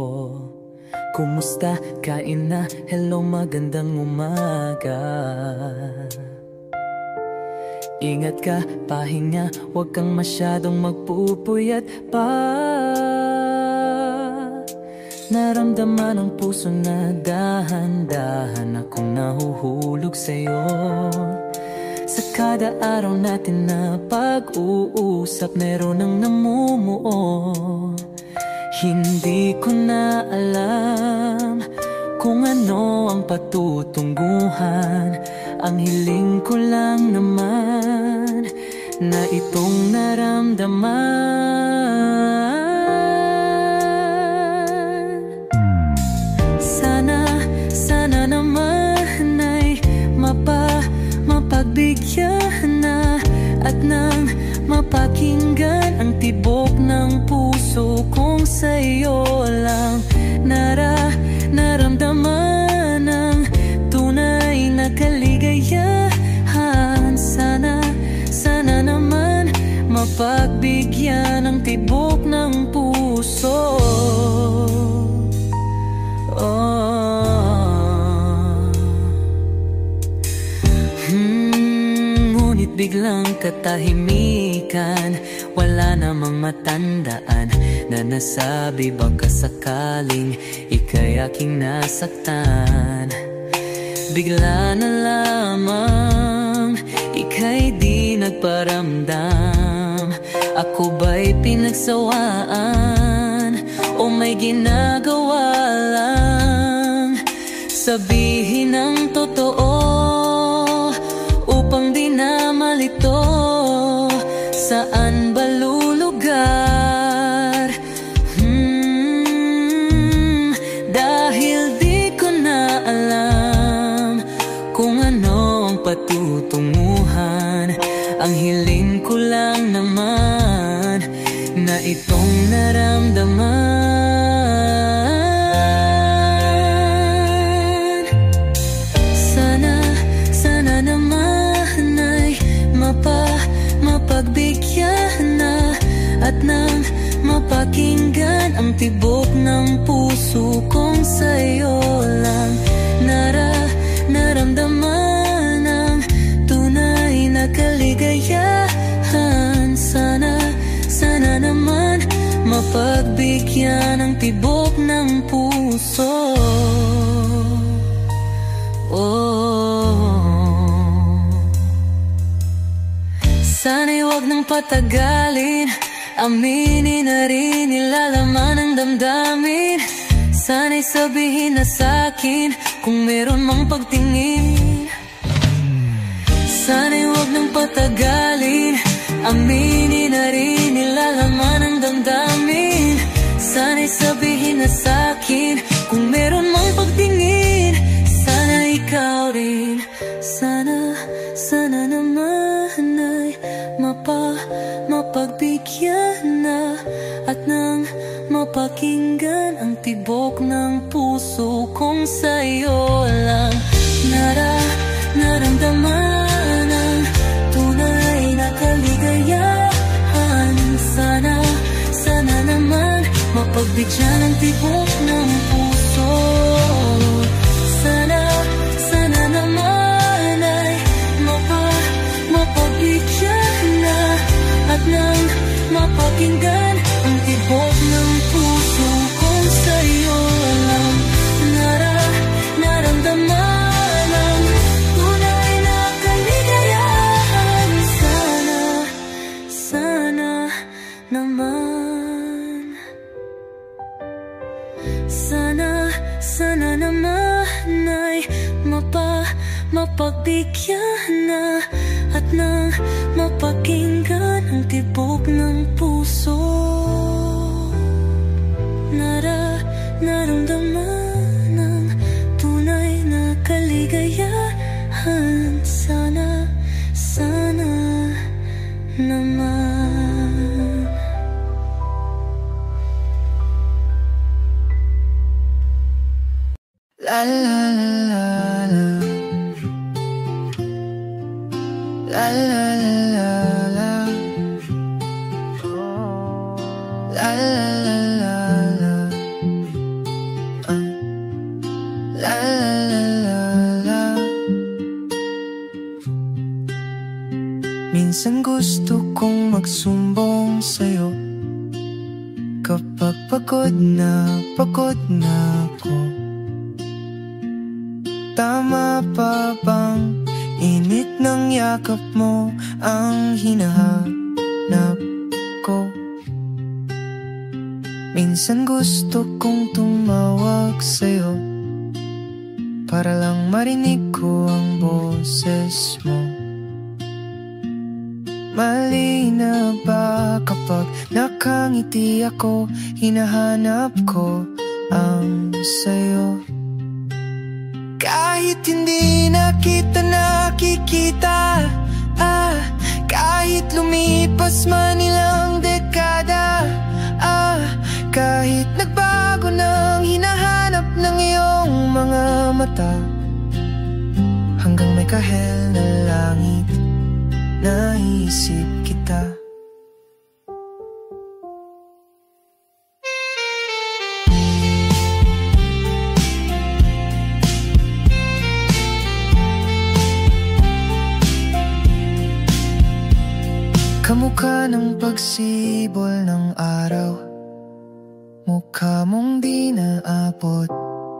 Kumusta? Kain na? Hello, magandang umaga. Ingat ka, pahinga, huwag kang masyadong magpupuyat pa. Naramdaman ng puso na dahan-dahan akong nahuhulog sa'yo. Sa kada araw natin na pag-uusap, meron ang namumuo. Hindi ko na alam kung ano ang patutunguhan. Ang hiling ko lang naman na itong naramdaman. Sana naman ay mapagbigyan na at nang mapakinggan ang tibok ng puso kong sa'yo lang naramdaman ang tunay na kaligayahan. Sana naman mapagbigyan ang tibok ng puso. Ngunit biglang katahimikan, wala namang matandaan na nasabi baka sakaling ika'y aking nasaktan. Bigla na lamang ika'y di nagparamdam. Ako ba'y pinagsawaan o may ginagawa lang? Sabihin ang totoo upang di na malito. Saan ba lulugar? Dahil di ko na alam kung ano ang patutunguhan. Ang hiling ko lang naman na itong naramdaman. Sana naman ay mapagbigyan na at nang mapakinggan ang tibok ng puso kong sa'yo lang naramdaman ang tunay na kaligayahan. Sana naman mapagbigyan ang tibok ng puso. Sana'y huwag nang patagalin, aminin na rin nilalaman ang damdamin. Sana'y sabihin na sa'kin kung meron mang pagtingin. Sana'y huwag nang patagalin, aminin na rin nilalaman ang damdamin. Sana'y sabihin na sa'kin kung meron mang pagtingin. Sana ikaw rin, sana naman ay mapagbigyan na at nang mapakinggan ang tibok ng puso kong sa'yo lang naramdaman ang tunay na kaligayahan. Sana naman mapagbigyan ang tibok ng puso. Sana naman ay mapagbigyan na at nang mapakinggan ang tibok ng puso kong sa'yo lang naramdaman ang tunay na kaligayahan. Sana naman, sana naman ay mapagbigyan na at nang mapakinggan ang tibok ng puso. Naramdaman ang tunay na kaligayahan. Sana naman. La la la la la la la la la la la la la la la la. Minsan gusto kong magsumbong sa'yo kapag pagod na ako. Tama pa bang init ng yakap mo ang hinahanap ko? Minsan gusto kong tumawag sa'yo para lang marinig ko ang boses mo. Mali na ba kapag nakangiti ako, hinahanap ko ang sayo? Kahit hindi na kita nakikita, kahit lumipas man ilang dekada, kahit nagbago nang hinahanap ng iyong mga mata, hanggang may kahel na langit, naisip kita. Kamukha ng pagsibol ng araw, mukha mong di naabot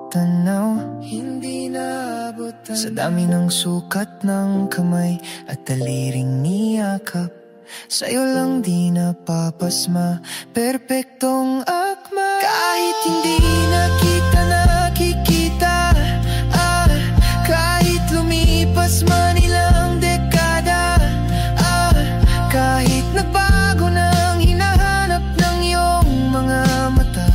tanaw. Hindi naabot tanaw sa dami ng sukat ng kamay at daliring niyakap. Sa'yo lang di napapasma, perpektong akma. Kahit hindi na kita nakikita, kahit lumipas man ilang dekada, kahit nagbago nang hinahanap ng iyong mga mata,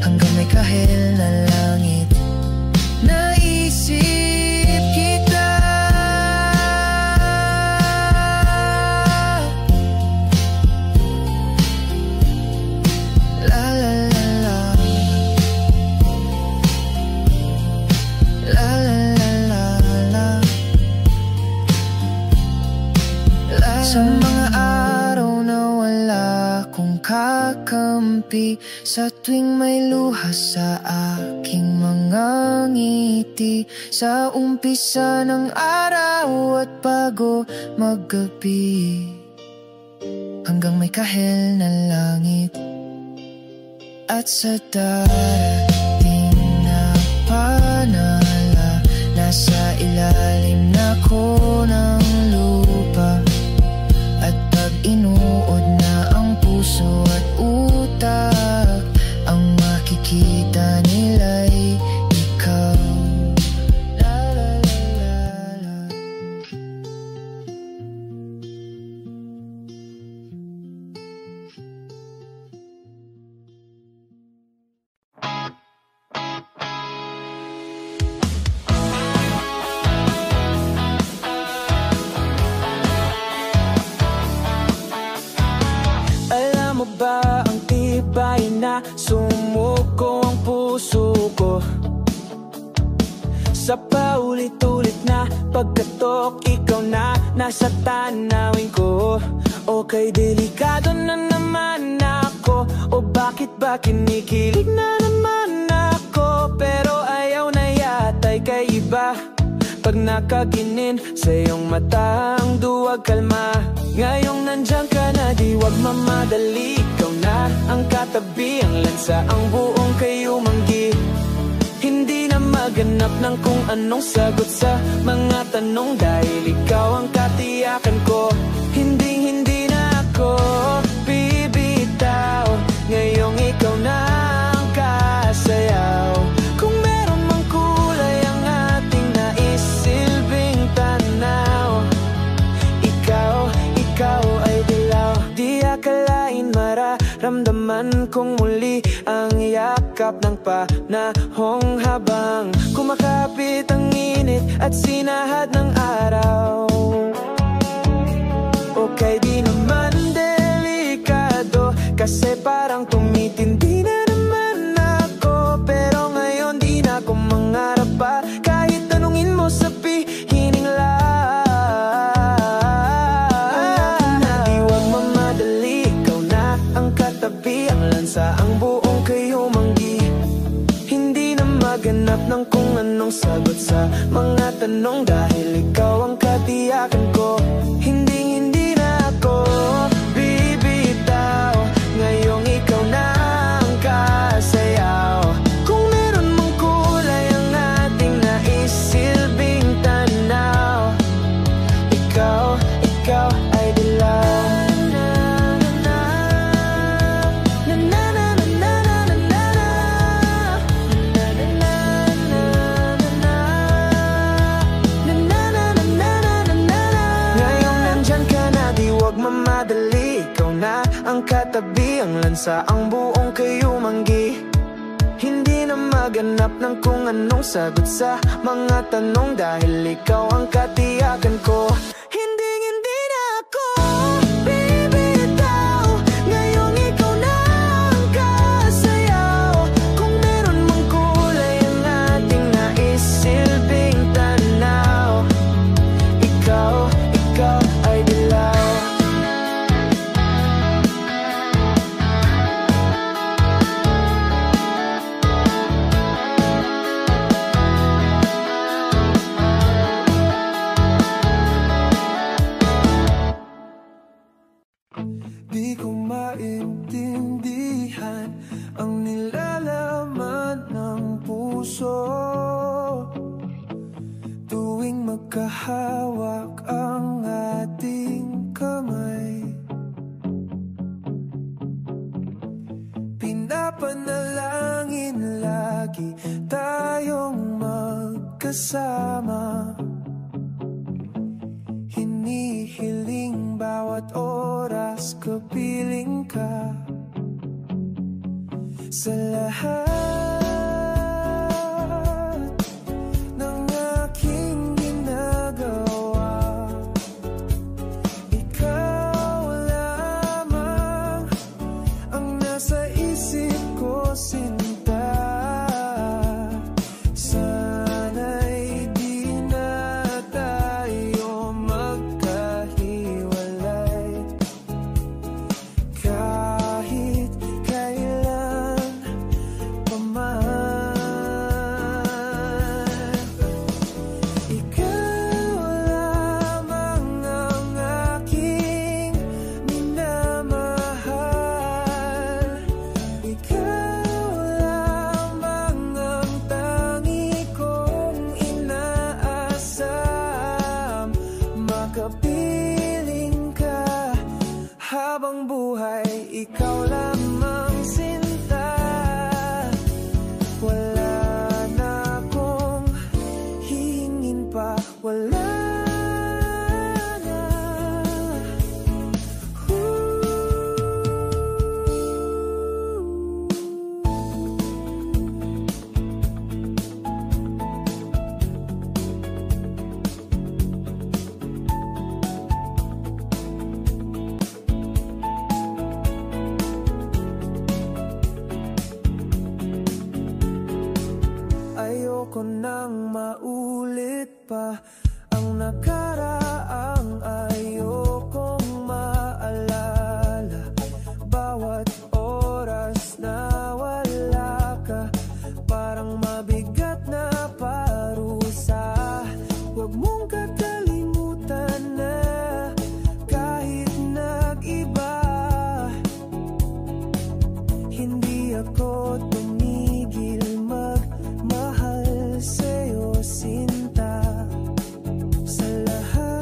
hanggang may kahel na langit, naisip kita. La la la la la la la la. Sa mga araw na wala kong kakampi, sa tuwing may luha sa aking mga ngiti, sa umpisa ng araw at bago maggabi, hanggang may kahel na langit, at sa darating na panala, nasa ilalim na ko ng lupa. At pag inuod na ang puso at utak, ang makikita nila'y ikaw. La la la la la. Alam mo ba ang tibay na sumuko ang puso ko sa paulit-ulit na pagkatok, ikaw na nasa tanawin ko. Okay, delikado na naman ako, o bakit ba kinikilig na naman ako? Pero ayaw na yata'y kay iba pag nakaginin sa iyong mata ang duwag kalma. Ngayong nandyan ka na, di wag mamadali, ikaw na ang katabi, ang lansa, ang buong kayo manggi. Hindi na maganap ng kung anong sagot sa mga tanong, dahil ikaw ang katiyakan ko. Hindi na ako bibitaw, ngayong ikaw na ang kasayaw. Kung meron mang kulay ang ating naisilbing tanaw, ikaw ay dilaw. Di akalain mararamdaman kong muli ang yakap ng panahong habang kumakapit ang init at sinahad ng araw. Okay, di naman delikado, kasi parang tumitindi na naman ako. Pero ngayon di na ako mangarap pa. Kahit tanungin mo sabihin lang. Di wag mamadali, ikaw na ang katabi, ang lansa, ang buong kayo manggi. Hindi na maganap ng kung anong sagot sa mga tanong, dahil ikaw ang katiyakan ko. Hindi na ako bibitaw, ngayong ikaw na ang kasayaw. Kung meron mong kulay ang ating naisilbing tanaw, ikaw ay dilaw. Mamadali, ikaw na ang katabi, ang lansa, ang buong kayo manggi. Hindi na maganap ng kung anong sagot sa mga tanong, dahil ikaw ang katiyakan ko. Hindi na ako bibitaw, ngayong ikaw na ang kasayaw. Kung meron mang kulay ang ating naisilbing tanaw, ikaw ay dilaw. Di ko maintindihan ang nilalaman ng puso tuwing magkahawak ang ating kamay. Pinapanalangin lagi tayong magkasama, hinihiling bawat oras kapiling ka. Sa lahat ng aking ginagawa, ikaw lamang ang nasa isip ko, sinta. Sana'y di na tayo magkahiwalay, kahit kailan pa man. Ikaw lamang ang aking minamahal, ikaw lamang ang tangi kong inaasam. Makapiling ka habang buhay, ikaw lamang sinta. Wala na akong hihingin pa, wala na. Ayoko nang maulit pa ang nakaraang ayokong maalala. Bawat oras na wala ka, parang mabigat na parusa. Huwag mong kakalimutan na kahit nag-iba, hindi ako tumigil magmahal sa'yo, sinta. Sa lahat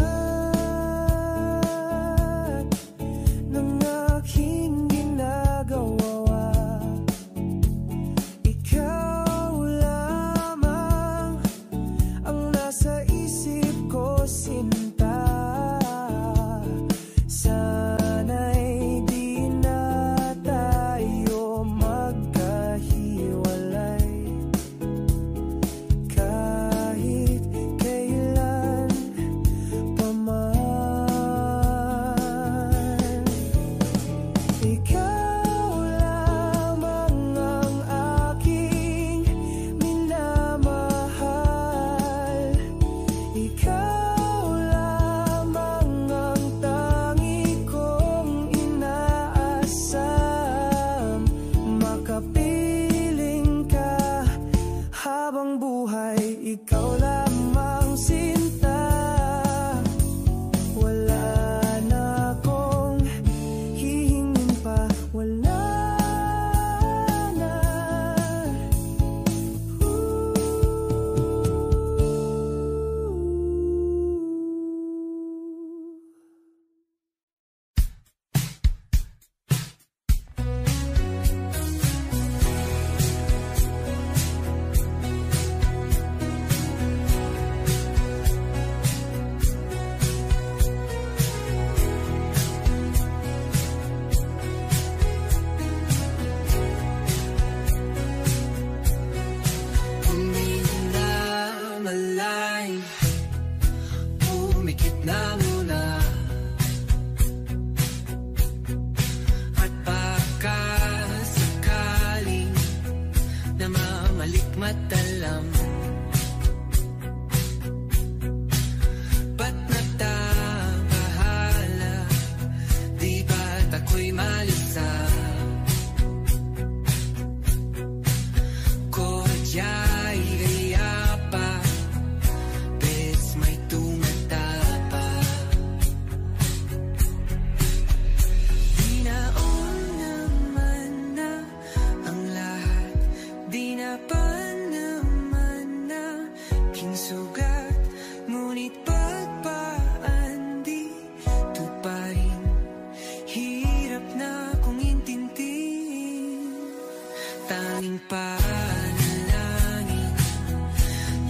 tanging panalangin,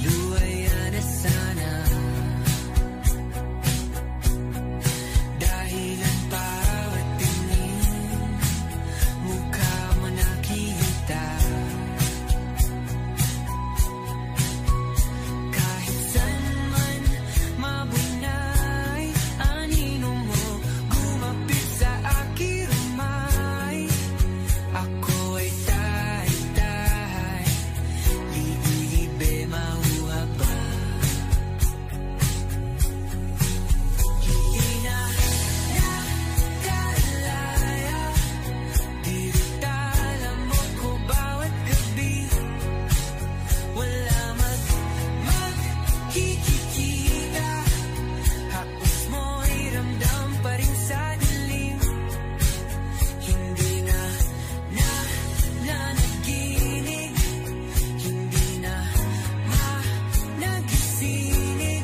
luwaya na sana. Dahil ang bawat tingin, mukha mo nakita. Kahit saan man mabunay, anino mo gumapit sa aking rumay. Ako ay tahay-tahay, libe mauha ba? Hindi na nakalaya, dirutala mo ko bawat gabi. Wala magkikita, hapos mo'y ramdam pa rin sa dilim. Hindi na naginig, hindi na nagising,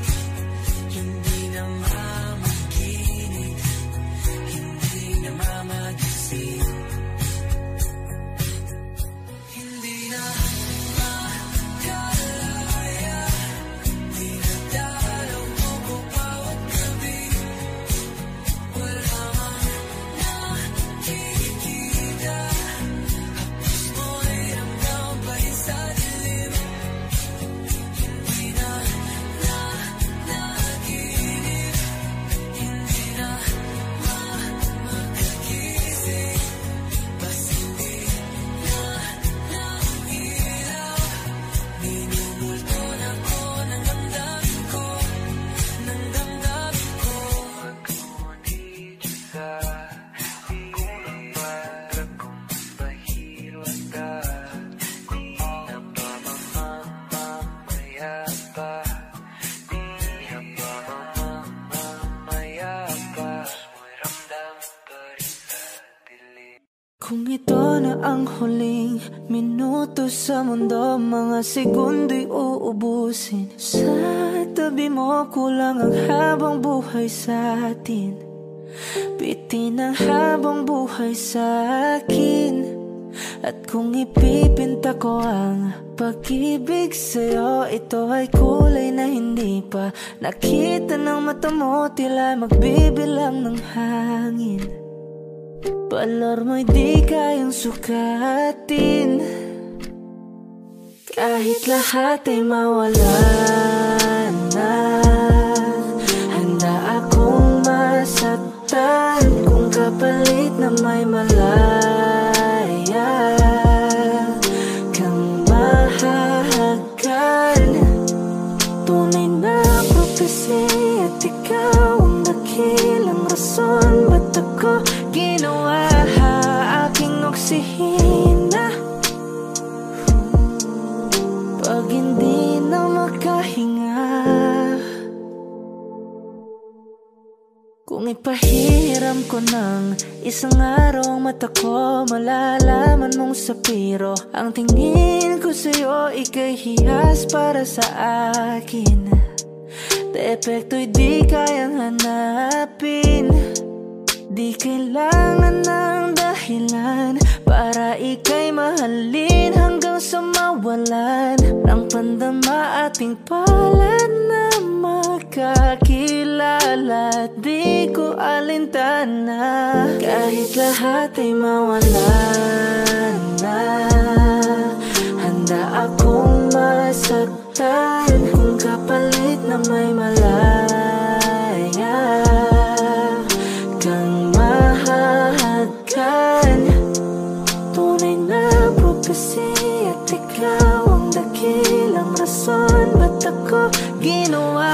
hindi na mamaginig, hindi na mamagising. Hindi na makalaya, dinadalaw mo ko bawat gabi. Wala mang nakikita, hapos mo'y ramdam pa rin sa dilim. Hindi na naginig, hindi na makagising, basta hindi na ilaw. Minumulto na ko ng damdamin ko, ng damdamin ko. Pag-ngunit sa hirap kong pahirap ka, di na ba mamamaya pa? Di na ba mamamaya pa? Mo'y ramdam pa rin sa dilim. Kung ito na ang huling minuto sa mundo, mga segundo'y uubusin. Sa tabi mo kulang ang habang buhay sa atin, bitin ang habang buhay sa akin. At kung ipipinta ko ang pag-ibig sa'yo, ito ay kulay na hindi pa nakita ng mata mo, tila magbibilang ng hangin. Balor mo'y di kayang sukatin, kahit lahat ay mawala na. Handa akong masaktan kung kapalit na may malaya kang mahahagan. Tunay na propesya at ikaw ang dakilang rason ba't ako ginawa aking oksihina. Pag hindi na makahinga, kung ipahiram ko ng isang araw ang mata ko, malalaman mong sapiro ang tingin ko sa'yo, ika'y hiyas para sa akin. Depekto'y di kayang hanapin, di kailangan ng dahilan para ika'y mahalin hanggang sa mawalan ng pandama ating palad na makakilala. Di ko alintana kahit lahat ay mawalan na. Handa akong masaktan kung kapalit na may malaya kang mahahagan. Tunay na propesya at ikaw ang dakilang rason ba't ako ginawa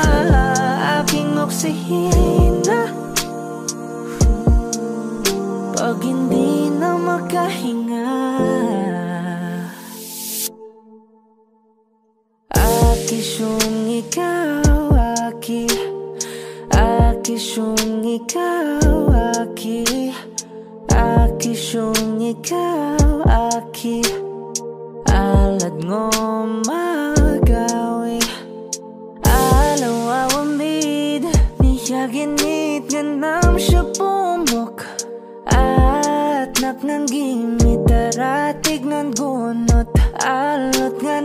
aking oksihina. Pag hindi na makahinga, akisyong ikaw, akisyong ikaw, akisyong ikaw, alad ngo magawi, alaw awamid, niyaginit ganam siya pumok, at napnang gimit, taratig nan gun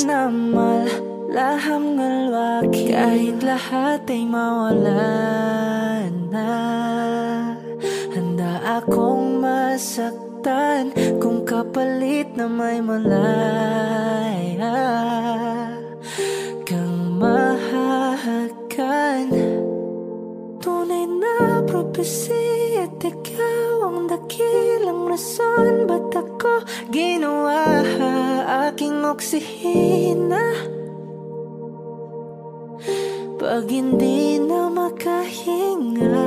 na malaham ngalwaki, kahit lahat ay mawala na. Handa akong masaktan kung kapalit na may malaya kang mahahagan. Tunay na prophecy at ikaw ang dakilang rason ba't ako ginawa aking oksihina pag hindi na makahinga.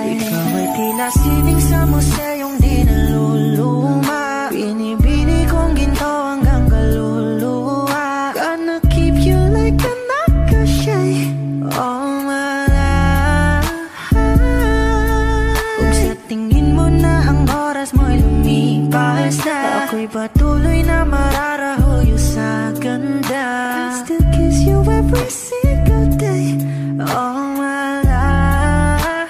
Ikaw ay tila sining sa museyong di naluluma. Binibini kong patuloy na mararahuyo sa ganda. I still kiss you every single day, all my life.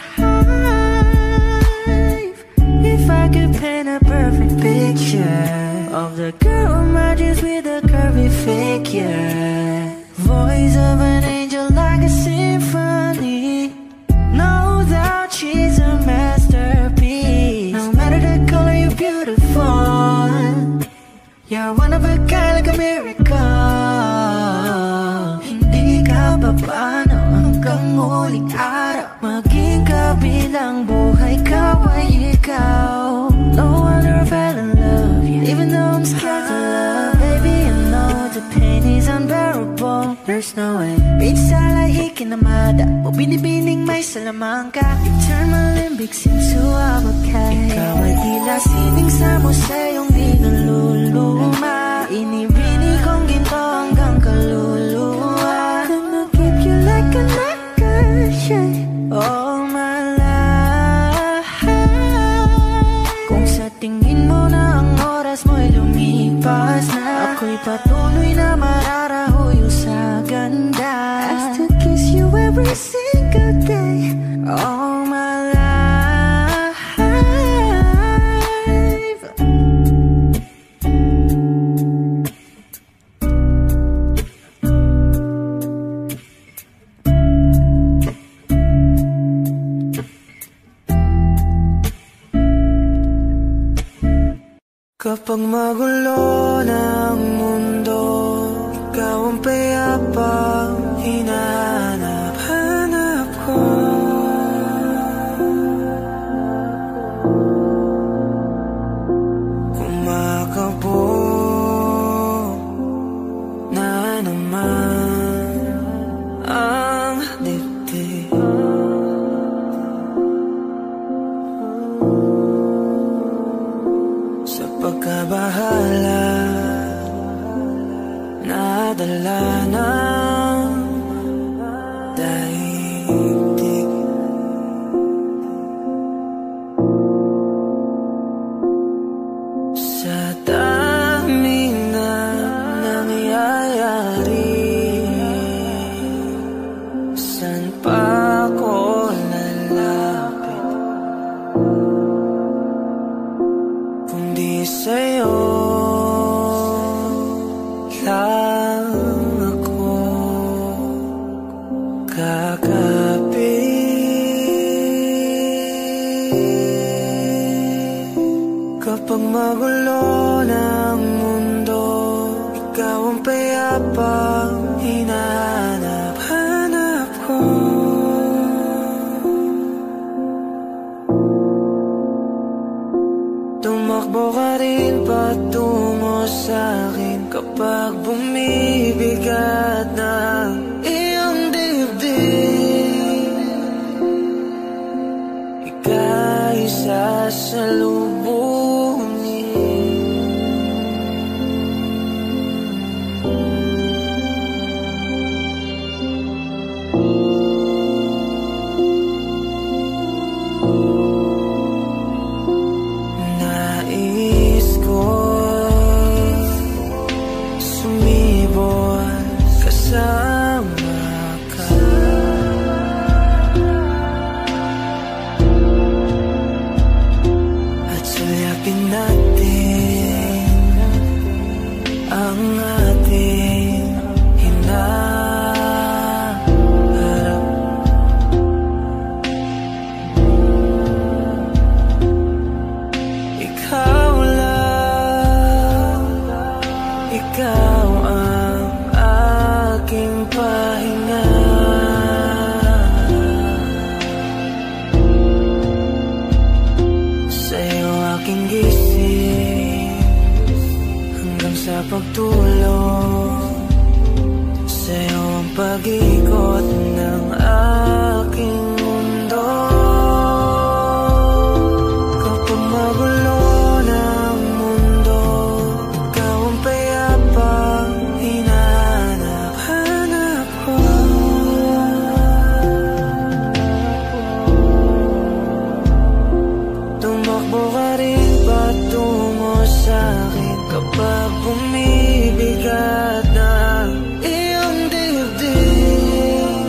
If I could paint a perfect picture of the girl on my dreams with a curvy figure, voice of an angel like a symphony, no doubt she's a masterpiece. No matter the color, you're beautiful. You're one of a kind, like a miracle. Hindi ka papaano hanggang muling araw, maging kabilang buhay ka ay ikaw. No wonder I fell in love, even though I'm scared to love. Baby, I know the pain is unbearable. There's no way minsan ay ikinamada o binibining may salamangka. You turn my limbics into abakay. Ikaw ay tila sining sa museyong di naluluma. Inibini kong ginto hanggang kaluluwa. Gonna keep you like a necklace, all my life. Kung sa tingin mo na ang oras mo'y lumipas na, ako'y patuloy na mararahuyo sa ganda. I still kiss you every single day, all my life. Kapag magulo ng mundo, ikaw ang payapang hinahanap-hanap ko. Kumakabog na naman ang dibdib. Sa pagkabahala, nadala ng daigdig. Sa daming na nangyayari, saan pa ko lalapit kundi sa'yo lang ako kakapit. Kapag magulo ng mundo, ikaw ang payapang hinahanap-hanap ko. Tumakbo ka rin patungo sa'kin kapag bumibigat na iyong dibdib. Ika'y sasalubungin. Nais ko sumibol kasama ka. At suyapin natin ang ating hinaharap. Ikaw lang, ikaw ang aking pahinga. Sa'yo aking gising hanggang sa pagtulog. Sa'yo ang pag-ikot ng aking mundo. Kapag magulo ng mundo, ikaw ang payapang hinahanap-hanap ko. Tumakbo ka rin patungo sa'kin kapag bumibigat na iyong dibdib.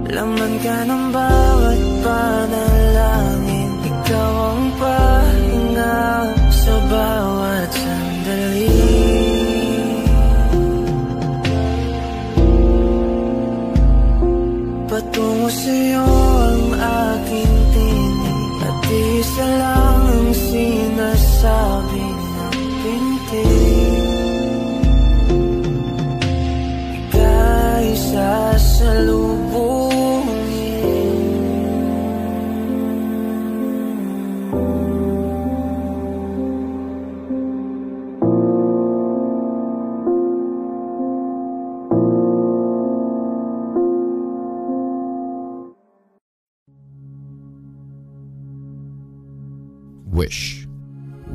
Laman ka ng bawat panalangin, ikaw ang pahinga sa bawat sandali. Patungo sa'yo ang aking tinig, at isa lang ang sinasabi ng pintig. Ika'y sasalubungin. Wish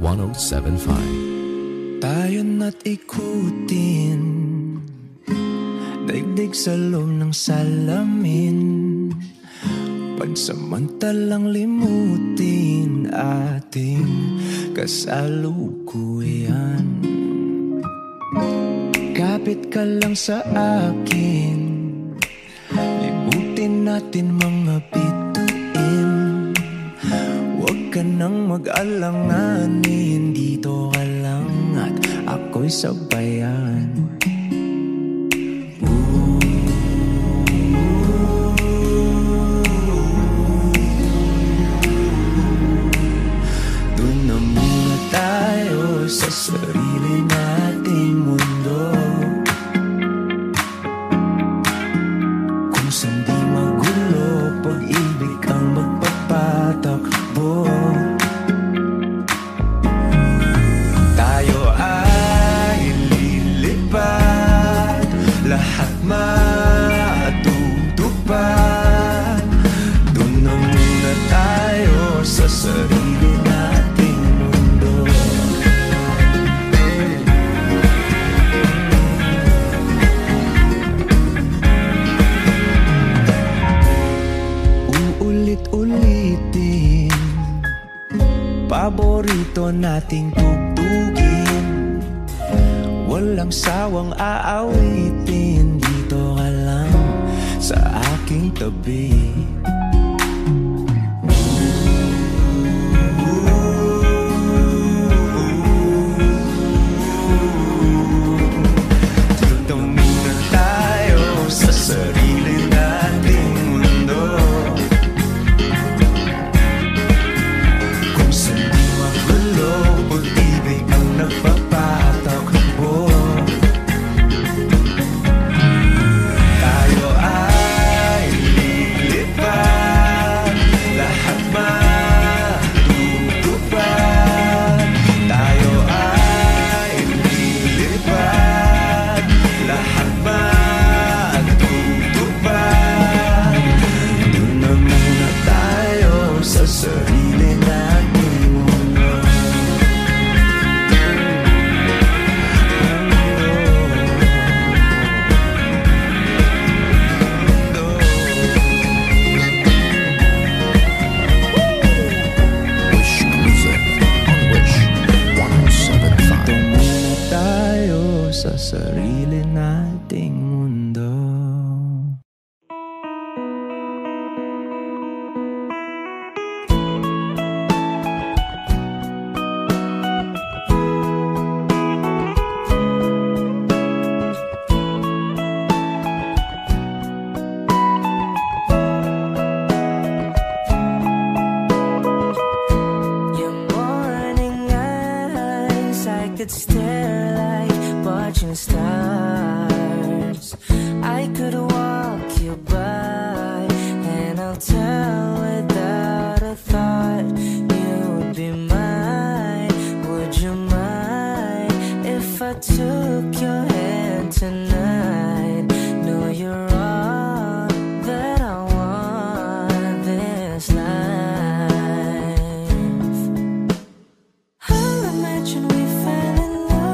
107.5. Tayo na't ikutin, daigdig sa loob ng salamin, pagsamantalang limutin ating kasalukuyan. Kapit ka lang sa akin, libutin natin mga bituin. Huwag ka nang mag-alanganin, dito ka lang at ako'y sabayan. Doon na muna tayo sa sarili nating mundo, kung saan di magulo, pag-ibig ang magpapatakbo. Tayo ay lilipad, lahat matutupad. Doon na muna tayo sa sarili nating mundo. Uulit-ulitin, paborito nating tugtugin, walang sawang aawitin, dito ka lang sa aking tabi. Dito muna tayo sa sarili nating mundo, kung saan di magulo, pag-ibig ang nagpapatakbo. Tayo ay lilipad, lahat matutupad. Tayo ay lilipad, lahat matutupad. Doon na muna tayo sa sarili nating mundo. Wish Music on Wish 107.5. Dito muna tayo sa sarili nating mundo. Your morning eyes, I could stare like watching stars. I could walk you by, and I'll tell without a thought you would be mine. Would you mind if I took your hand tonight? No, you're all that I want this life. I'll imagine we fell in love.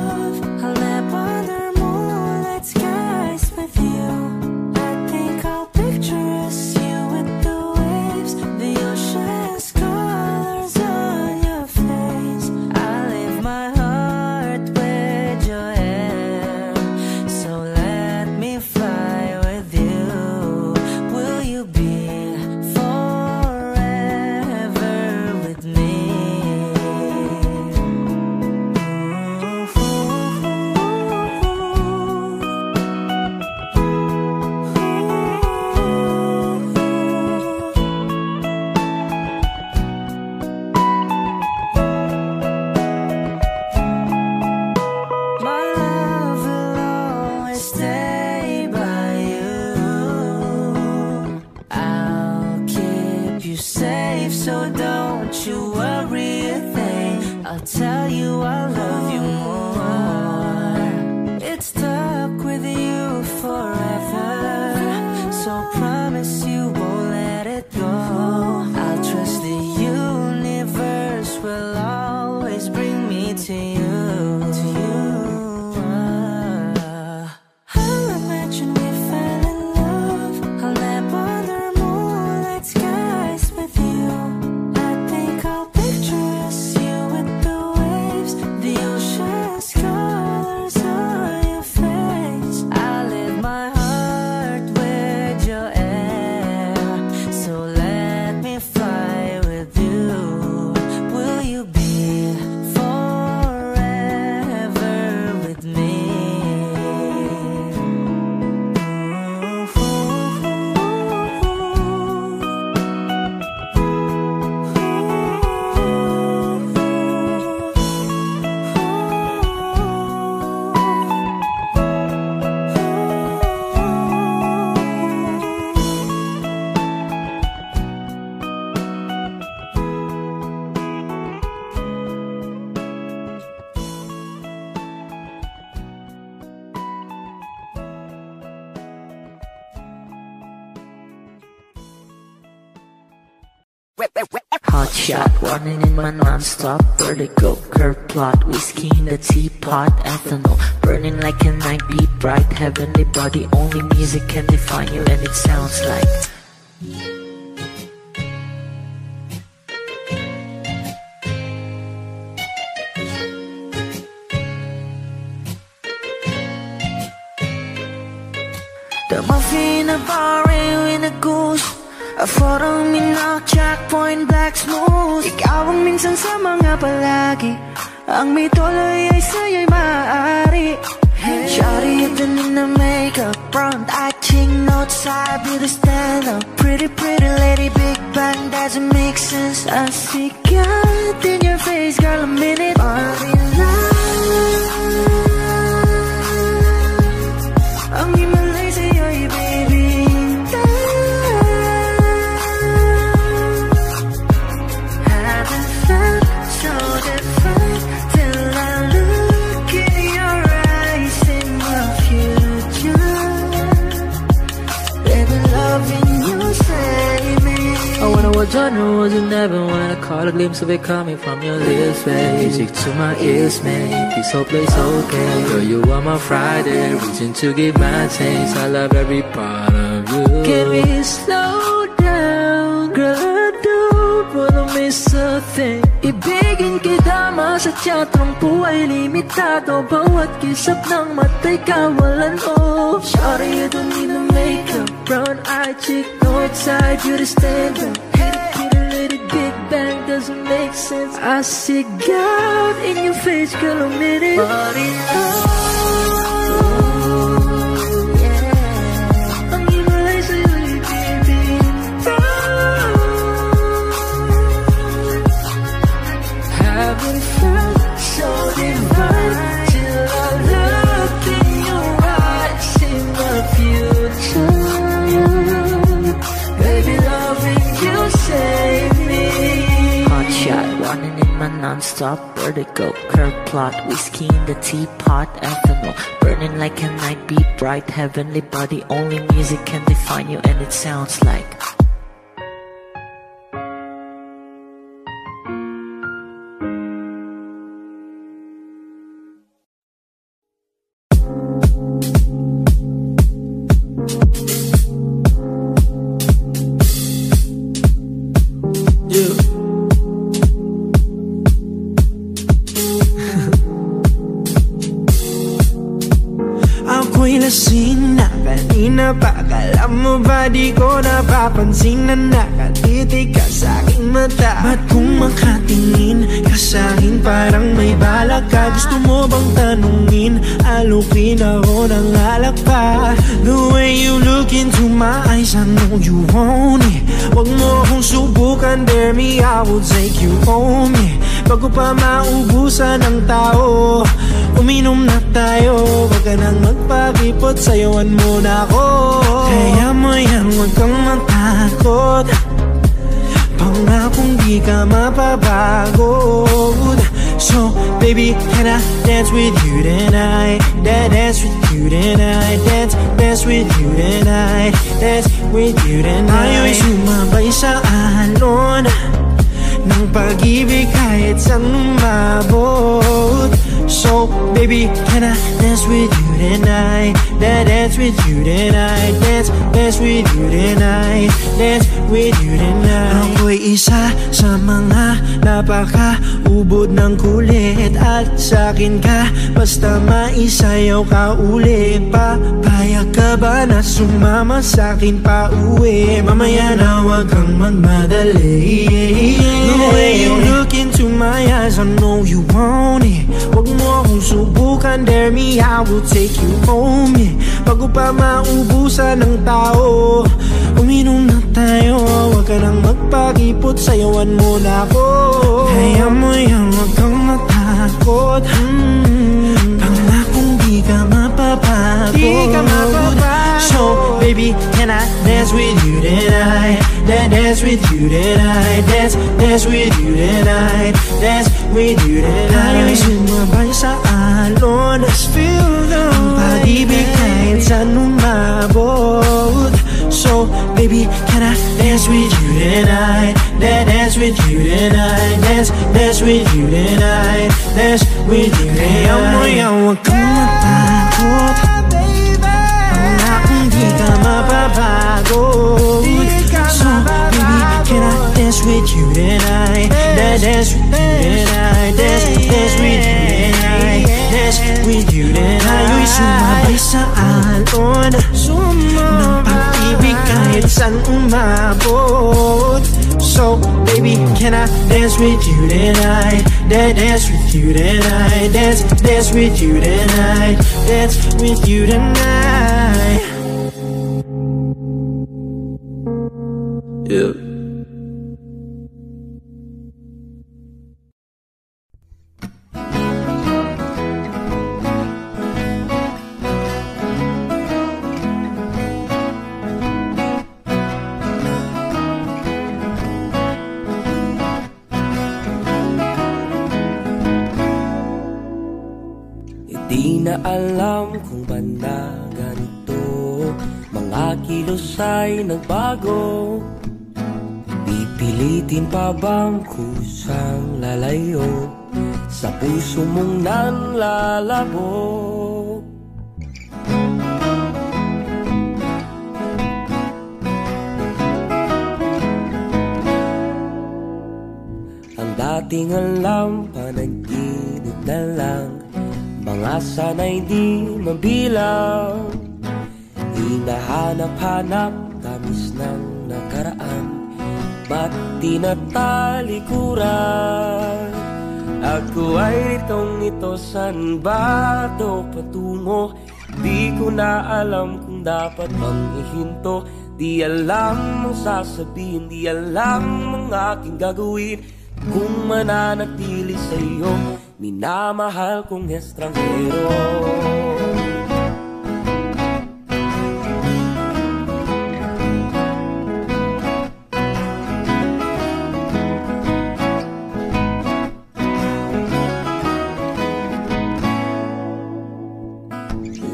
you safe, so don't you worry a thing. I'll tell you I love you more. It's stuck with you forever, so promise you won't let it go. I'll trust the universe will always bring me to you. I'll imagine we fell in love. I'll nap under moonlight skies with you. I think I'll picture us, you with the waves, the ocean's colors on your face. I'll live my heart with your air, so let me fly with you. Will you be forever with me? Hot shot, running in my non-stop vertigo. Curve plot, whiskey in the teapot, ethanol burning like a night beat, bright heavenly body. Only music can define you, and it sounds like the muffin in a bar in a goose. A photo minok, checkpoint, black smooth. Ikaw ang minsan sa mga palagi, ang may tuloy ay sa'yo'y maaari. Shawty, even in the makeup, front eye, cheek notes, side, beauty stand up. Pretty, pretty lady, big bang, doesn't make sense. I see God in your face, girl, a minute. Body love, ang himalay sa'yo'y baby. Genre wasn't never when I caught a glimpse of it coming from your lips, babe. Music to my ears, man. This whole place okay. Girl, you are my Friday, reaching to give my taste. I love every part of you. Can we slow down, girl? I don't wanna miss a thing. Ibigin kita, masadya trangpo ay limitado. Bawat kisap ng mata'y kawalan mo. Sorry, you don't need to make up. Brown eye, cheek, north side, beauty stand up. Big bang doesn't make sense. I see God in your face, girl, a minute. Body love, yeah. Ang himalay sa'yo'y baby. Haven't felt so divine till I looked in your eyes in the future. Baby, loving you save me. Hot shot, running in my non-stop vertigo. Curve plot, whiskey in the teapot, ethanol burning like a night beat, bright heavenly body. Only music can define you, and it sounds like lasing na kanina pa. Akala mo ba di ko napapansin na nakatitig ka sa aking mata? Ba't kung makatingin ka sa'kin parang may balak ka? Gusto mo bang tanungin? Alupin ako ng alak pa. The way you look into my eyes, I know you want it. Wag mo akong subukan, dare me, I will take you home, yeah. Bago pa maubusan ng tao, uminom na tayo. Wag ka nang magpakipot, sayawan mo na ako. Kaya mo yan, wag kang matakot. pangakong di ka mapapagod. So baby, can I dance with you tonight? Dance with you tonight. Dance with you tonight. Dance with you tonight. Tayo'y sumabay sa alon ng pag-ibig kahit saan umabot. So baby, can I dance with you tonight? Dance with you tonight. Dance with you tonight. Dance with you tonight. Ako'y isa sa mga napaka-ubod ng kulit. At sa'kin ka, basta maisayaw ka uli. Papayag ka ba na sumama sa'kin pa uwi? Mamaya na wag kang magmadali. The way you look into my eyes, I know you want it. Wag mo akong subukan, dare me, I will take you home, yeah. Bago pa maubusan ng tao, uminom na tayo. Wag ka nang magpakipot, sayawan mo na ako. Kaya mo yan, wag kang matakot. Pangakong di ka mapapagod. So baby, can I dance with you tonight? Dance with you tonight. Dance with you tonight. Dance with you tonight. Tayo'y sumabay sa alon. Let's feel the pag-ibig kahit saan umabot. So baby, can I dance with you tonight? Dance with you tonight. Dance with you tonight. Dance with you tonight. Kaya mo yan, wag kang matakot. Pangakong di ka mapapagod. So baby, can I dance with you tonight? Dance with you tonight. Dance with you tonight. Dance with you tonight. Tayo'y sumabay sa alon ng pag-ibig kahit saan umabot. So baby, can I dance with you tonight? Dance with you tonight. Dance with you tonight. Dance with you tonight. Yeah. Di na alam kung ba na ganito, mga kilos ay nagbago. Pipilitin pa bang kusang lalayo sa puso mong nanlalabo? Ang dating alam, panaginip na lang, mga sana'y di mabilang. Hinahanap-hanap tamis ng nakaraan, ba't tinatalikuran? Ako ay ito, san ba ito patungo? Di ko na alam kung dapat bang ihinto. Di alam ang sasabihin, di alam ang aking gagawin. Kung mananatili sa'yo, minamahal kong estranghero.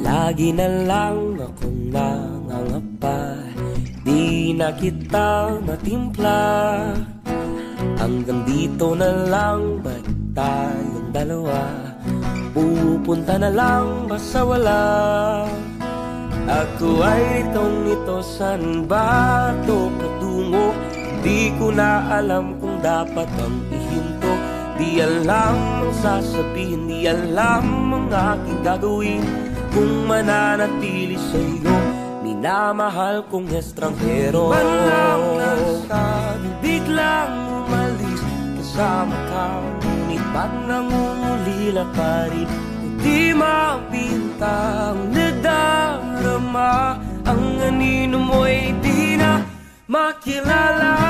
Lagi na lang akong nangangapa, di na kita matimpla. Hanggang dito na lang, ba't tayong dalawa? Pupunta na lang ba sa wala? Ako ay ito, san ba ito patungo? Di ko na alam kung dapat bang ihinto. Di alam ang sasabihin, di alam ang aking gagawin. Kung mananatili sa'yo, minamahal kong estranghero. Manang nasabi, biglang umalis kasama ka, ngunit ba't nangungulila pa rin? Di mapinta ang nadarama, ang anino mo'y di na makilala.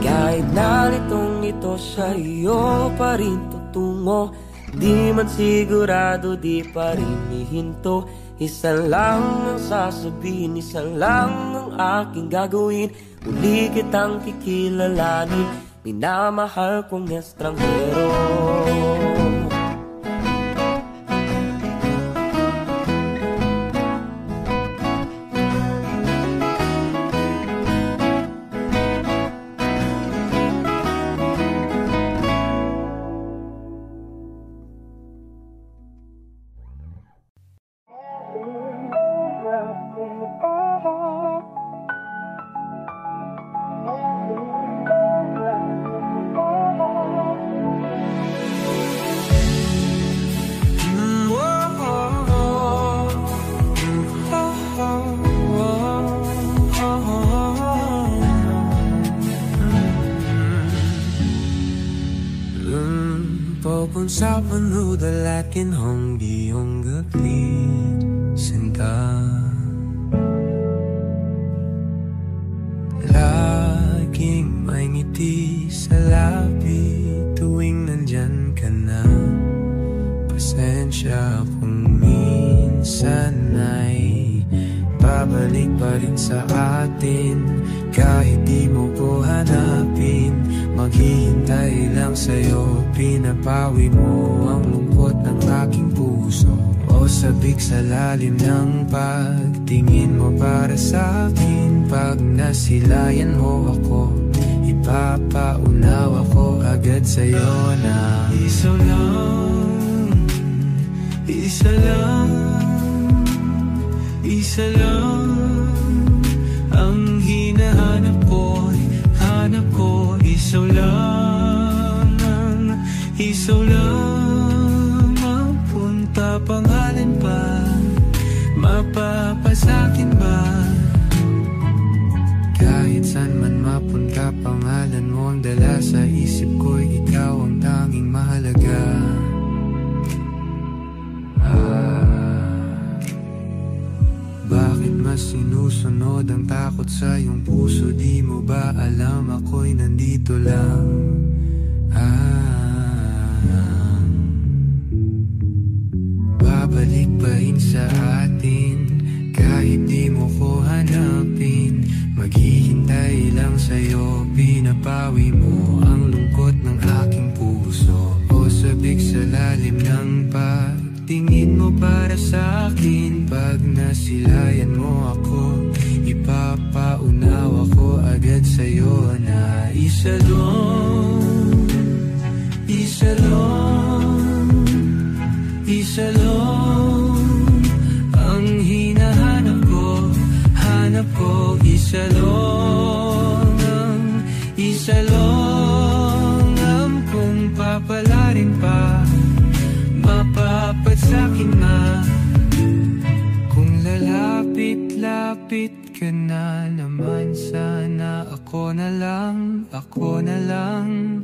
Kahit nalitong ito sa iyo pa rin tutungo, Di man sigurado, di pa rin ihinto. Isa lang ang sasabihin, isa lang ang aking gagawin. Muli kitang kikilalanin, minamahal kong estranghero. Sa panudalakin hong iyong gaglit sinta, laging may ngiti sa labi tuwing nandyan ka na. Pasensya kung minsan ay babalik pa rin sa atin. Kahit di mo ko hanapin, maghihintay lang sa'yo. Pinapawi mo ang lungkot ng aking puso. O sabik sa lalim ng pagtingin mo para sa akin. Pag nasilayan mo ako, ipapaunawa ko agad sa'yo na isa lang, isa lang, isa lang ang hinahanap ko, hanap ko. Isaw lang, isaw lang, mapunta pangalan pa, mapapasakin ba? Kahit saan man mapunta pangalan mo, ang dala sa isip ko'y ikaw ang tanging mahalaga. Bakit mas sinusunod ang takot sa iyong puso? Di mo ba alam ako'y nandito lang? Babalik pa rin sa atin, kahit di mo ko hanapin. Maghihintay lang sa'yo, pinapawi mo ang lungkot ng aking puso. O sabik sa lalim ng pagtingin mo para sa akin. Pag nasilayan mo ako, ipapaunawa ko agad sa'yo na isa lang, isa lang, isa lang ang hinahanap ko, hanap ko. Isa lang, isa lang ang kung papalarin pa, mapapasakin na. Kung lalapit-lapit ka na naman, sana ako na lang, ako na lang